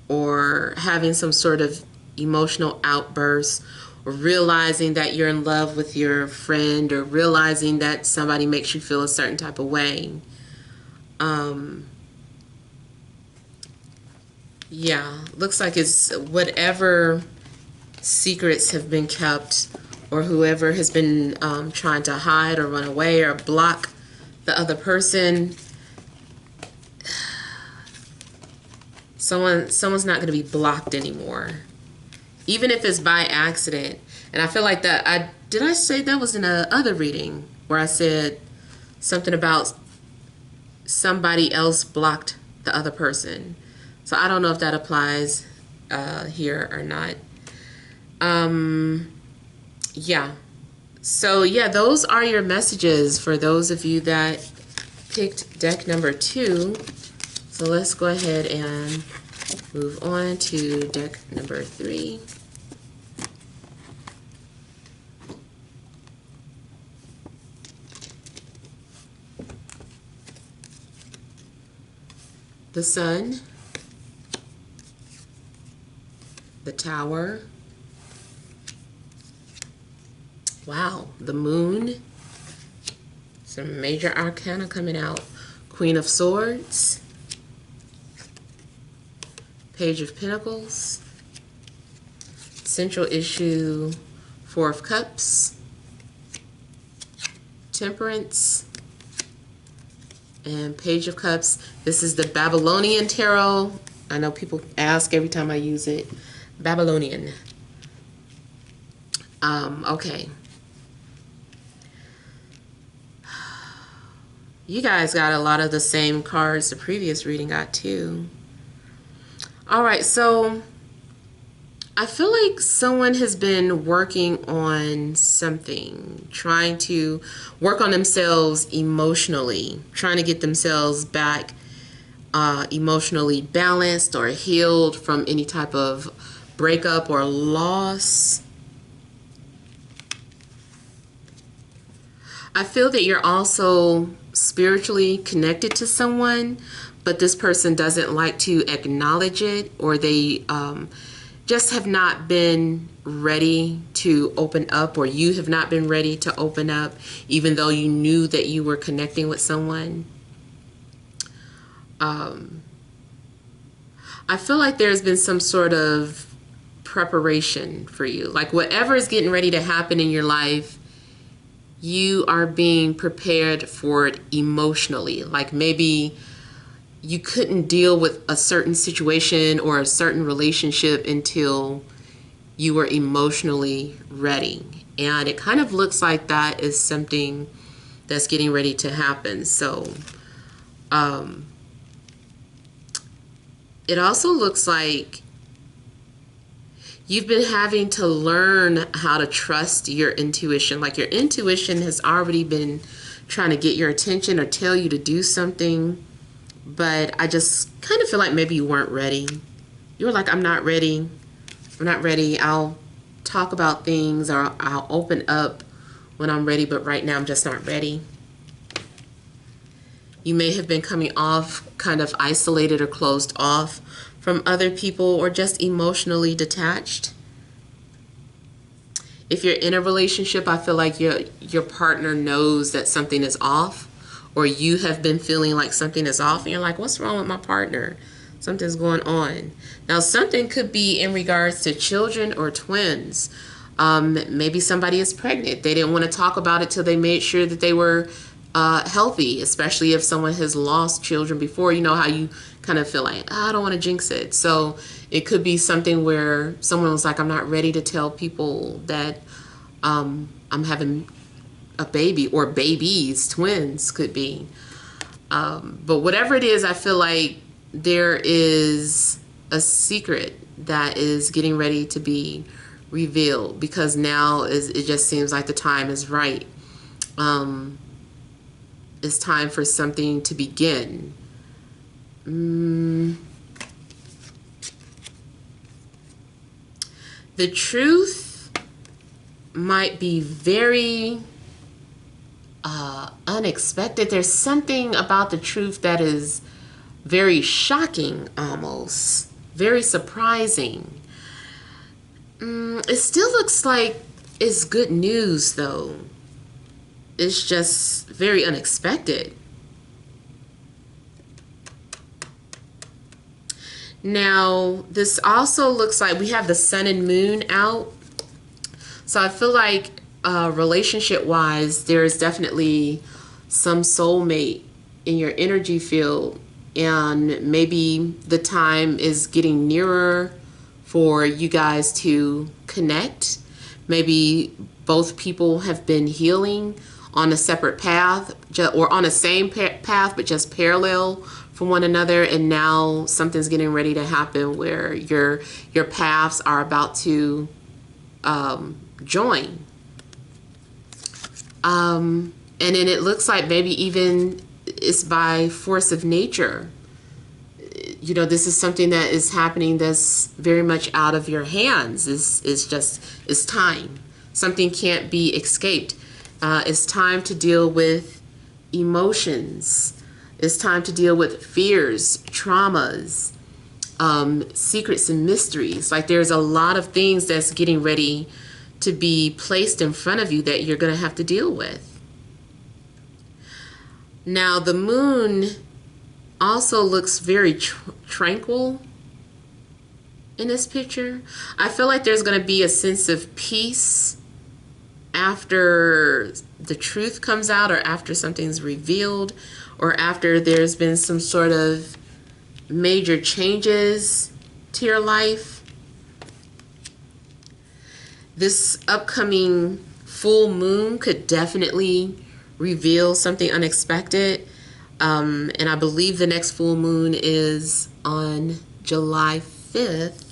or having some sort of emotional outburst, or realizing that you're in love with your friend, or realizing that somebody makes you feel a certain type of way. Yeah, looks like it's whatever secrets have been kept, or whoever has been trying to hide or run away or block the other person. Someone's not going to be blocked anymore, even if it's by accident. And I feel like that, did I say that was in a other reading where I said something about somebody else blocked the other person. So I don't know if that applies here or not. Yeah. So yeah, those are your messages for those of you that picked deck number 2. So let's go ahead and move on to deck number 3. The Sun, the Tower, wow, the Moon, some major arcana coming out, Queen of Swords, Page of Pentacles, central issue, Four of Cups, Temperance, and Page of Cups. This is the Babylonian tarot. I know people ask every time I use it. Babylonian. Okay. You guys got a lot of the same cards the previous reading got too. All right, so I feel like someone has been working on something, trying to work on themselves emotionally, trying to get themselves back emotionally balanced or healed from any type of breakup or loss. I feel that you're also spiritually connected to someone, but this person doesn't like to acknowledge it, or they just have not been ready to open up, or you have not been ready to open up, even though you knew that you were connecting with someone. I feel like there's been some sort of preparation for you. Like whatever is getting ready to happen in your life, you are being prepared for it emotionally. Like maybe you couldn't deal with a certain situation or a certain relationship until you were emotionally ready. And it kind of looks like that is something that's getting ready to happen. So it also looks like you've been having to learn how to trust your intuition. Like your intuition has already been trying to get your attention or tell you to do something, but I just kind of feel like maybe you weren't ready. You were like, I'm not ready. I'm not ready. I'll talk about things, or I'll open up when I'm ready, but right now I'm just not ready. You may have been coming off kind of isolated or closed off from other people, or just emotionally detached. If you're in a relationship, I feel like your partner knows that something is off, or you have been feeling like something is off, and you're like, what's wrong with my partner? Something's going on. Now, something could be in regards to children or twins. Maybe somebody is pregnant. They didn't want to talk about it till they made sure that they were healthy, especially if someone has lost children before. You know how you kind of feel like, I don't want to jinx it. So it could be something where someone was like, I'm not ready to tell people that I'm having a baby, or babies, twins could be. But whatever it is, I feel like there is a secret that is getting ready to be revealed, because now it just seems like the time is right. It's time for something to begin. The truth might be very unexpected. There's something about the truth that is very shocking, almost very surprising. It still looks like it's good news, though. It's just very unexpected. Now, this also looks like we have the Sun and Moon out. So I feel like relationship-wise, there is definitely some soulmate in your energy field, and maybe the time is getting nearer for you guys to connect. Maybe both people have been healing on a separate path, or on the same path, but just parallel from one another. And now something's getting ready to happen where your paths are about to join. And then it looks like maybe even it's by force of nature. You know, this is something that is happening that's very much out of your hands. It's time. Something can't be escaped. It's time to deal with emotions. It's time to deal with fears, traumas, secrets and mysteries. Like, there's a lot of things that's getting ready to be placed in front of you that you're going to have to deal with. Now, the moon also looks very tranquil in this picture. I feel like there's going to be a sense of peace after the truth comes out, or after something's revealed, or after there's been some sort of major changes to your life. This upcoming full moon could definitely reveal something unexpected. And I believe the next full moon is on July 5th.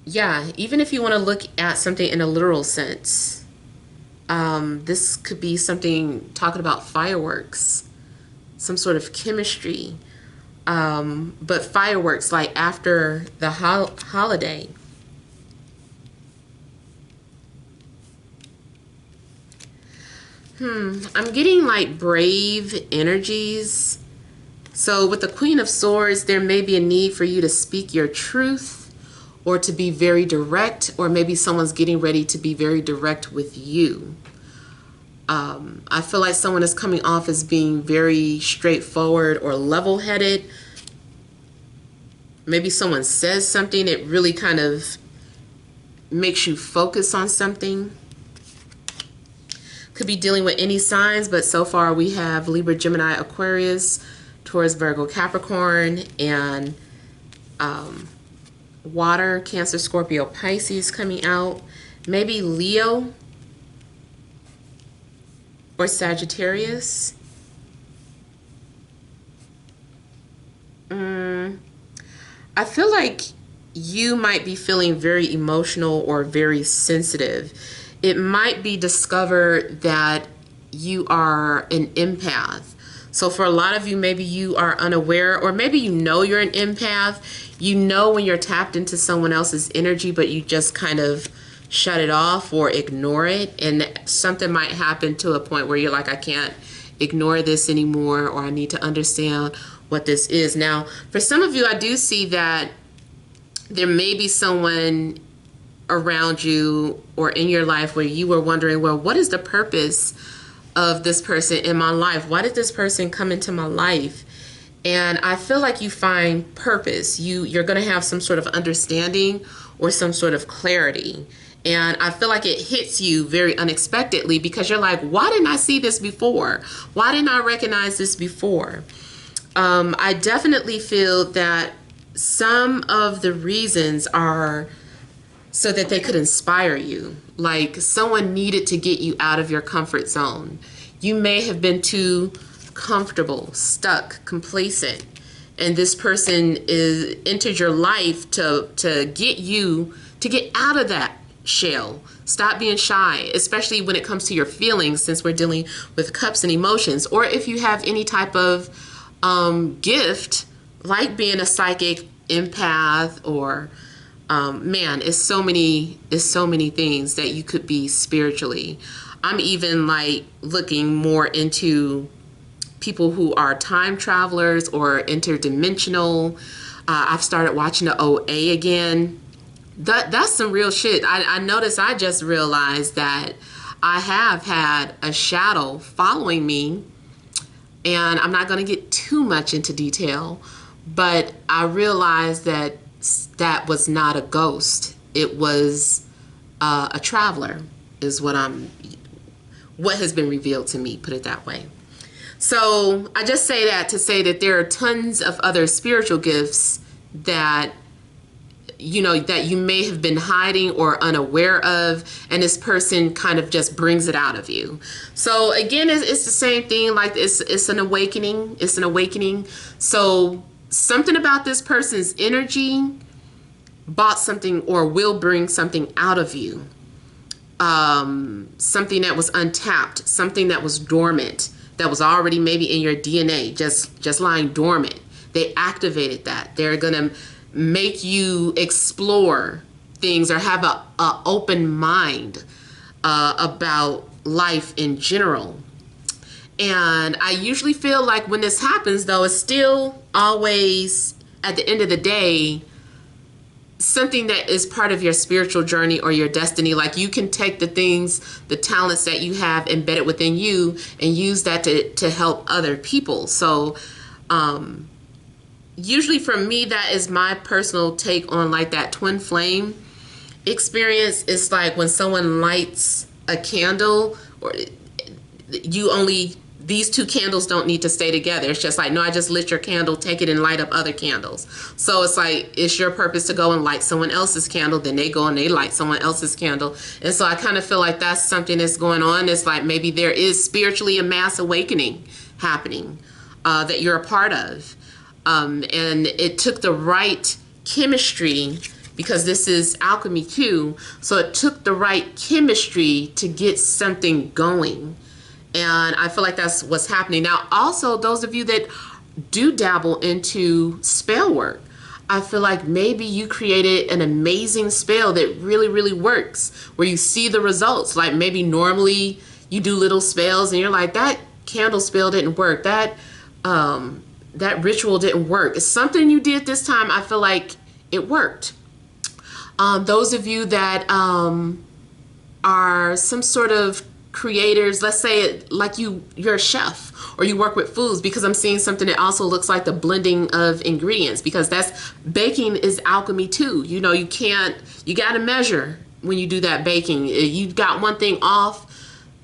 Yeah, even if you want to look at something in a literal sense, this could be something talking about fireworks, some sort of chemistry, but fireworks like after the holiday. I'm getting like brave energies. So with the Queen of Swords, there may be a need for you to speak your truth, or to be very direct, or maybe someone's getting ready to be very direct with you. I feel like someone is coming off as being very straightforward or level-headed. Maybe someone says something that really kind of makes you focus on something. Could be dealing with any signs, but so far we have Libra, Gemini, Aquarius, Taurus, Virgo, Capricorn, and water, Cancer, Scorpio, Pisces coming out. Maybe Leo or Sagittarius. I feel like you might be feeling very emotional or very sensitive. It might be discovered that you are an empath. So for a lot of you, maybe you are unaware, or maybe you know you're an empath. You know when you're tapped into someone else's energy, but you just kind of shut it off or ignore it. And something might happen to a point where you're like, I can't ignore this anymore, or I need to understand what this is. Now, for some of you, I do see that there may be someone around you or in your life where you were wondering, well, what is the purpose of this person in my life? Why did this person come into my life? And I feel like you find purpose. You're going to have some sort of understanding or some sort of clarity. And I feel like it hits you very unexpectedly, because you're like, why didn't I see this before? Why didn't I recognize this before? I definitely feel that some of the reasons are so that they could inspire you. Like, someone needed to get you out of your comfort zone. You may have been too comfortable, stuck, complacent, and this person is entered your life to get you to get out of that shell. Stop being shy, especially when it comes to your feelings, since we're dealing with cups and emotions. Or if you have any type of gift, like being a psychic, empath, or man, it's so many things that you could be spiritually. I'm even like looking more into people who are time travelers or interdimensional. I've started watching the OA again. That's some real shit. I noticed, I just realized that I have had a shadow following me, and I'm not going to get too much into detail, but I realized that that was not a ghost. It was a traveler, is what has been revealed to me, put it that way. So I just say that to say that there are tons of other spiritual gifts that you know, that you may have been hiding or unaware of, and this person kind of just brings it out of you. So again, it's the same thing. Like it's an awakening. It's an awakening. So something about this person's energy bought something or will bring something out of you. Something that was untapped, something that was dormant, that was already maybe in your DNA, just lying dormant. They activated that. They're gonna make you explore things or have a open mind about life in general. And I usually feel like when this happens, though, it's still always at the end of the day something that is part of your spiritual journey or your destiny. Like you can take the things, the talents that you have embedded within you and use that to help other people. So usually for me, that is my personal take on like that twin flame experience. It's like when someone lights a candle, or these two candles don't need to stay together. It's just like, no, I just lit your candle, take it and light up other candles. So it's like, it's your purpose to go and light someone else's candle, then they go and they light someone else's candle. And so I kind of feel like that's something that's going on. It's like maybe there is spiritually a mass awakening happening that you're a part of. And it took the right chemistry, because this is alchemy too. So it took the right chemistry to get something going. And I feel like that's what's happening. Now, also, those of you that do dabble into spell work, I feel like maybe you created an amazing spell that really, really works, where you see the results. Like maybe normally you do little spells and you're like, that candle spell didn't work. That ritual didn't work. It's something you did this time. I feel like it worked. Those of you that are some sort of creators, let's say like you're a chef or you work with foods, because I'm seeing something that also looks like the blending of ingredients, because that's baking is alchemy too. You know, you got to measure when you do that baking. You got one thing off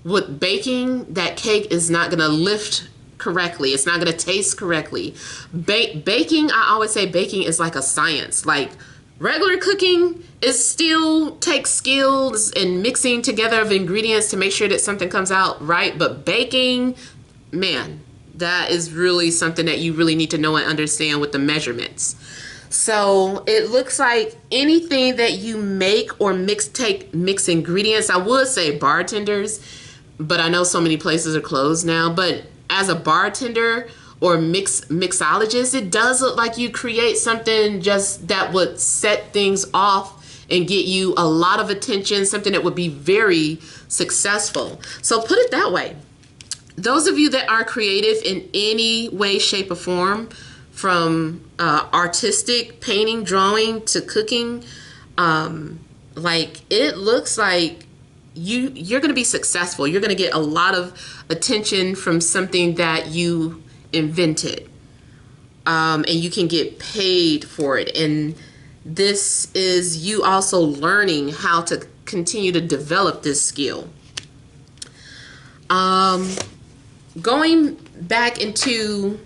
with baking, that cake is not going to lift correctly. It's not going to taste correctly. Baking, I always say baking is like a science. Like regular cooking, it still takes skills and mixing together of ingredients to make sure that something comes out right. But baking, man, that is really something that you really need to know and understand with the measurements. So it looks like anything that you make or mix ingredients. I would say bartenders, but I know so many places are closed now. But as a bartender or mixologist, it does look like you create something just that would set things off and get you a lot of attention, something that would be very successful. So put it that way. Those of you that are creative in any way, shape, or form, from artistic, painting, drawing, to cooking, like it looks like you're going to be successful. You're going to get a lot of attention from something that you invented, and you can get paid for it. And this is you also learning how to continue to develop this skill. Going back into,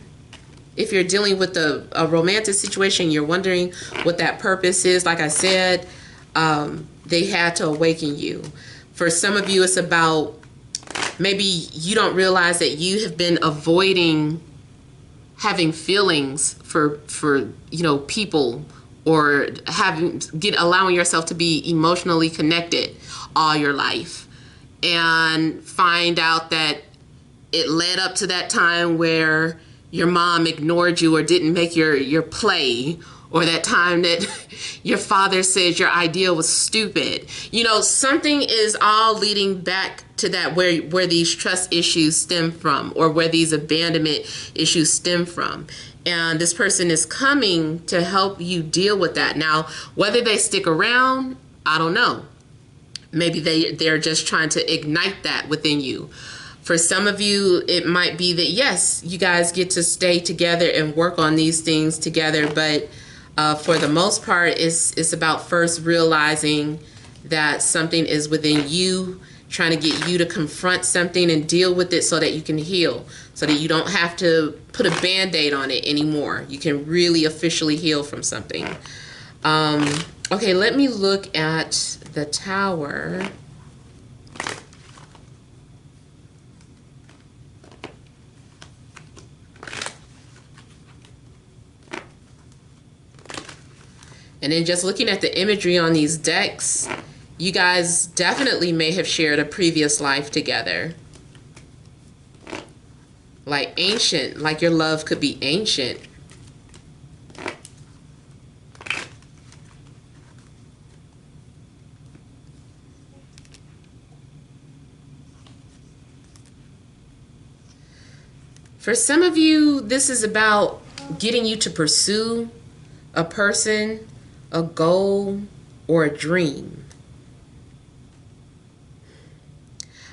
if you're dealing with a romantic situation, you're wondering what that purpose is. Like I said, they had to awaken you. For some of you, it's about maybe you don't realize that you have been avoiding having feelings for people, or allowing yourself to be emotionally connected all your life, and find out that it led up to that time where your mom ignored you or didn't make your play, or that time that your father said your idea was stupid. Something is all leading back to that, where these trust issues stem from, or where these abandonment issues stem from. And this person is coming to help you deal with that. Now, whether they stick around, I don't know. Maybe they're just trying to ignite that within you. For some of you, it might be that, yes, you guys get to stay together and work on these things together. But for the most part, it's about first realizing that something is within you, trying to get you to confront something and deal with it so that you can heal, so that you don't have to put a Band-Aid on it anymore. You can really officially heal from something. Okay, let me look at the Tower. And then just looking at the imagery on these decks, you guys definitely may have shared a previous life together. Like ancient, like your love could be ancient. For some of you, this is about getting you to pursue a person, a goal, or a dream.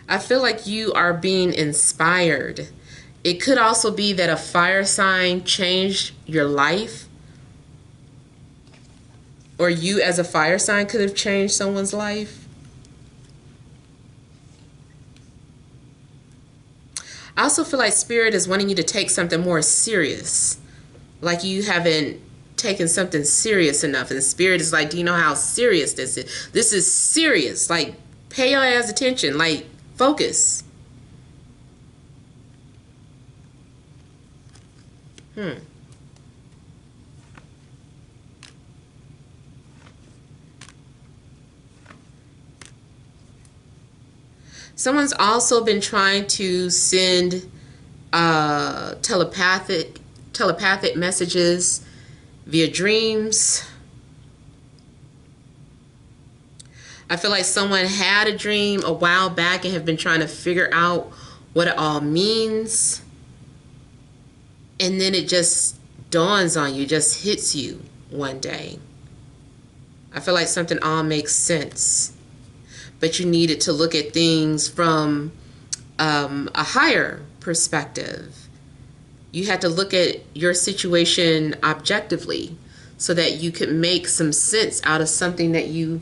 I feel like you are being inspired. It could also be that a fire sign changed your life, or you as a fire sign could have changed someone's life. I also feel like Spirit is wanting you to take something more serious. Like you haven't taken something serious enough. And Spirit is like, do you know how serious this is? This is serious. Like, pay your ass attention. Like, focus. Someone's also been trying to send telepathic messages via dreams. I feel like someone had a dream a while back and have been trying to figure out what it all means. And then it just dawns on you, just hits you one day. I feel like something all makes sense. But you needed to look at things from a higher perspective. You had to look at your situation objectively so that you could make some sense out of something that you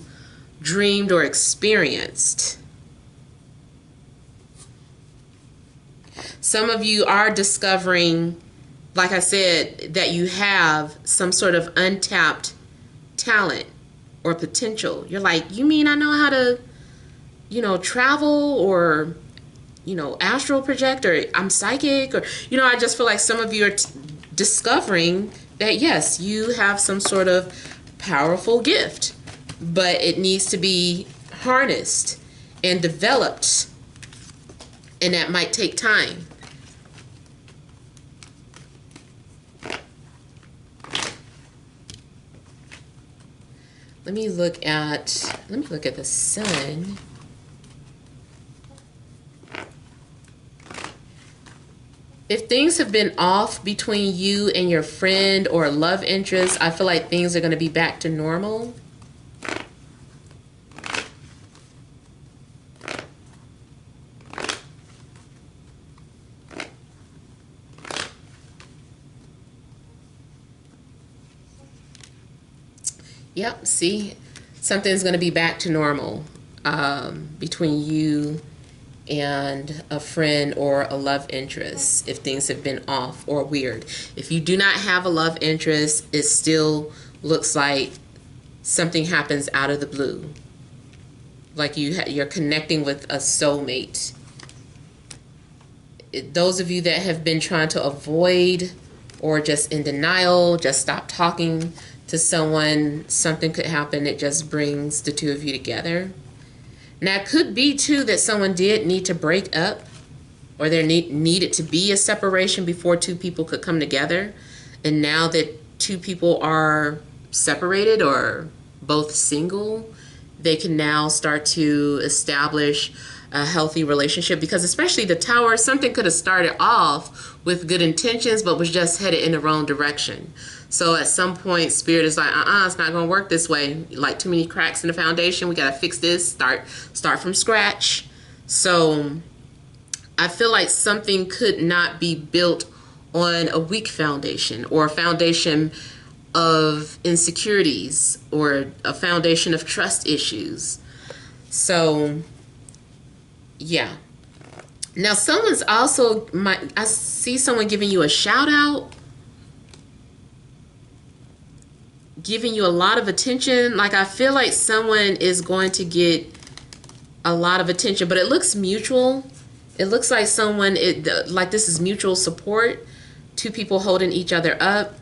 dreamed or experienced. Some of you are discovering, like I said, that you have some sort of untapped talent or potential. You're like, you mean I know how to, travel, or, astral project, or I'm psychic, or, I just feel like some of you are discovering that, yes, you have some sort of powerful gift, but it needs to be harnessed and developed, and that might take time. Let me look at the Sun. If things have been off between you and your friend or a love interest, I feel like things are going to be back to normal. Yep, see, something's going to be back to normal between you and a friend or a love interest if things have been off or weird. If you do not have a love interest, it still looks like something happens out of the blue. Like you're connecting with a soulmate. Those of you that have been trying to avoid or just in denial, just stop talking to someone, something could happen that just brings the two of you together. Now, it could be, too, that someone did need to break up, or there needed to be a separation before two people could come together. And now that two people are separated or both single, they can now start to establish a healthy relationship. Because especially the Tower, something could have started off with good intentions, but was just headed in the wrong direction. So at some point, Spirit is like, it's not going to work this way. Like, too many cracks in the foundation. We got to fix this. Start from scratch. So I feel like something could not be built on a weak foundation, or a foundation of insecurities, or a foundation of trust issues. So, yeah. Now, someone's also, I see someone giving you a shout out. giving you a lot of attention. Like, I feel like someone is going to get a lot of attention, but it looks mutual. It looks like like this is mutual support. Two people holding each other up.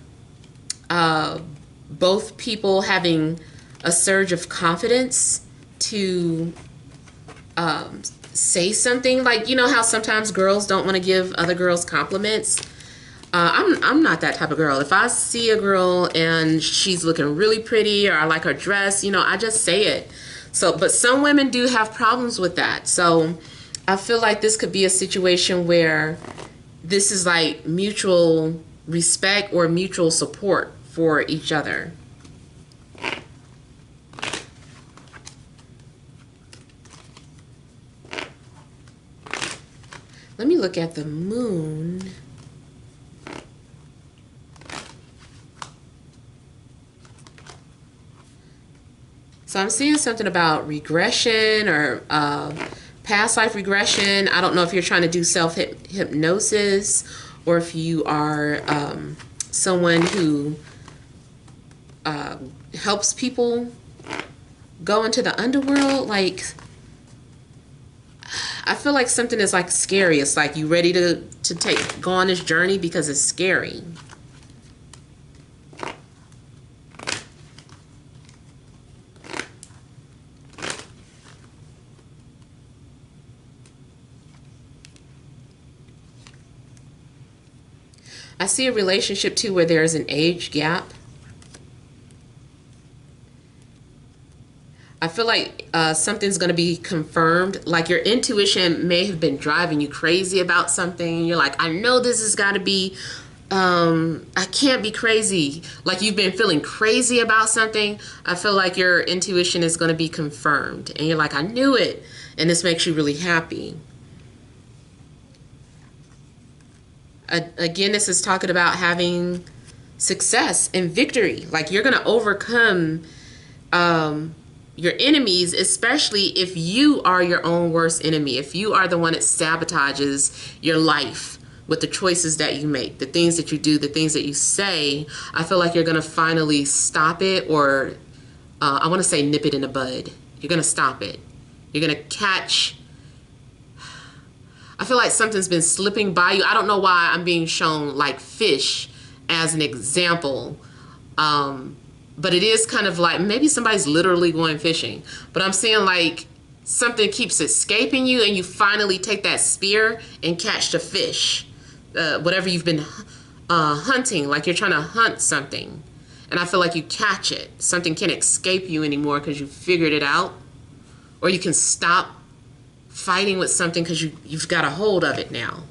Both people having a surge of confidence to say something. Like, you know how sometimes girls don't want to give other girls compliments. I'm not that type of girl. If I see a girl and she's looking really pretty, or I like her dress, you know, I just say it. So, but some women do have problems with that. So I feel like this could be a situation where this is like mutual respect or mutual support for each other. Let me look at the moon. So I'm seeing something about regression or past life regression. I don't know if you're trying to do self-hypnosis or if you are someone who helps people go into the underworld. Like, I feel like something is like scary. It's like you ready to go on this journey because it's scary. I see a relationship too where there's an age gap. I feel like something's going to be confirmed. Like, your intuition may have been driving you crazy about something. You're like, I know this has got to be, I can't be crazy. Like, you've been feeling crazy about something. I feel like your intuition is going to be confirmed. And you're like, I knew it. And this makes you really happy. Again, this is talking about having success and victory. Like, you're going to overcome your enemies, especially if you are your own worst enemy. If you are the one that sabotages your life with the choices that you make, the things that you do, the things that you say, I feel like you're going to finally stop it, or I want to say nip it in the bud. You're going to stop it. You're going to catch. I feel like something's been slipping by you. I don't know why I'm being shown like fish as an example. But it is kind of like maybe somebody's literally going fishing. But I'm seeing like something keeps escaping you, and you finally take that spear and catch the fish. Whatever you've been hunting, like you're trying to hunt something. And I feel like you catch it. Something can't escape you anymore because you figured it out. Or you can stop fighting with something because you've got a hold of it now.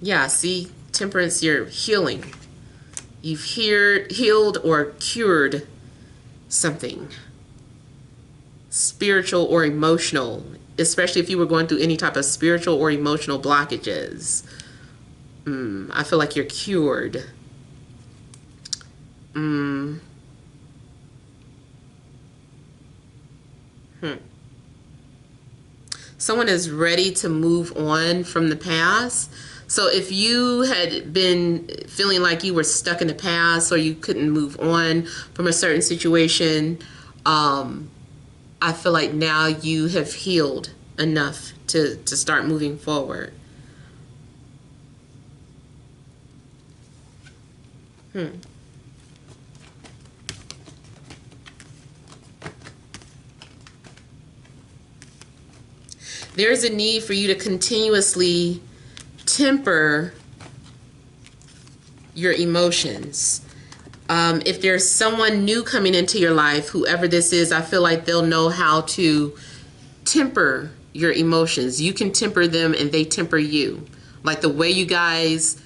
Yeah, see, temperance, you're healing. You've healed or cured something. Spiritual or emotional, especially if you were going through any type of spiritual or emotional blockages. I feel like you're cured. Someone is ready to move on from the past. So if you had been feeling like you were stuck in the past or you couldn't move on from a certain situation, I feel like now you have healed enough to start moving forward. There's a need for you to continuously temper your emotions. If there's someone new coming into your life, whoever this is, I feel like they'll know how to temper your emotions. You can temper them and they temper you. Like the way you guys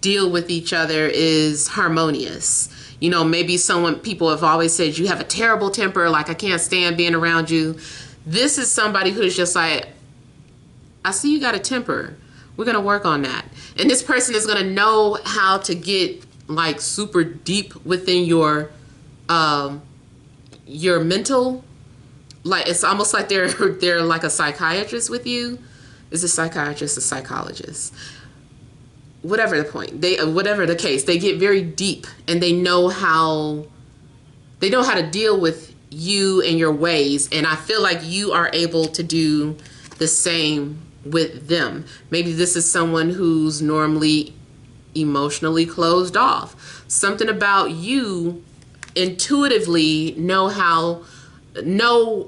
deal with each other is harmonious. You know, maybe people have always said you have a terrible temper, like I can't stand being around you. This is somebody who's just like, I see you got a temper. We're going to work on that. And this person is going to know how to get like super deep within your mental. Like it's almost like they're like a psychiatrist with you. Is a psychiatrist, a psychologist? Whatever the point, whatever the case, they get very deep and they know how they know how to deal with you and your ways, and I feel like you are able to do the same with them. Maybe this is someone who's normally emotionally closed off. Something about you intuitively know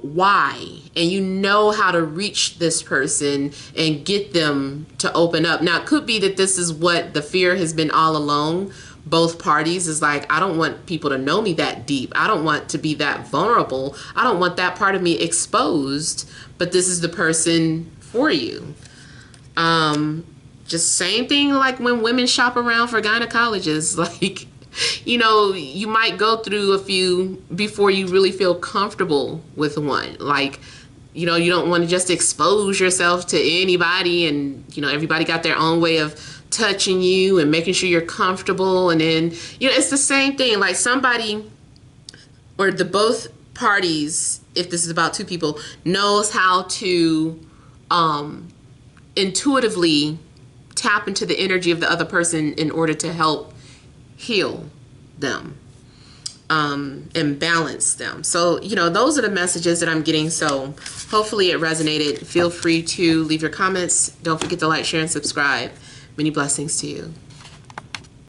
why, and you know how to reach this person and get them to open up. Now, it could be that this is what the fear has been all along. Both parties is like, I don't want people to know me that deep. I don't want to be that vulnerable. I don't want that part of me exposed, but this is the person for you. Just same thing like when women shop around for gynecologists. Like, you know, you might go through a few before you really feel comfortable with one. Like, you know, you don't want to just expose yourself to anybody, and, you know, everybody got their own way of touching you and making sure you're comfortable. And then, you know, it's the same thing. Like somebody, or the both parties, if this is about two people, knows how to intuitively tap into the energy of the other person in order to help heal them and balance them. So, you know, those are the messages that I'm getting. So hopefully it resonated. Feel free to leave your comments. Don't forget to like, share, and subscribe. Many blessings to you.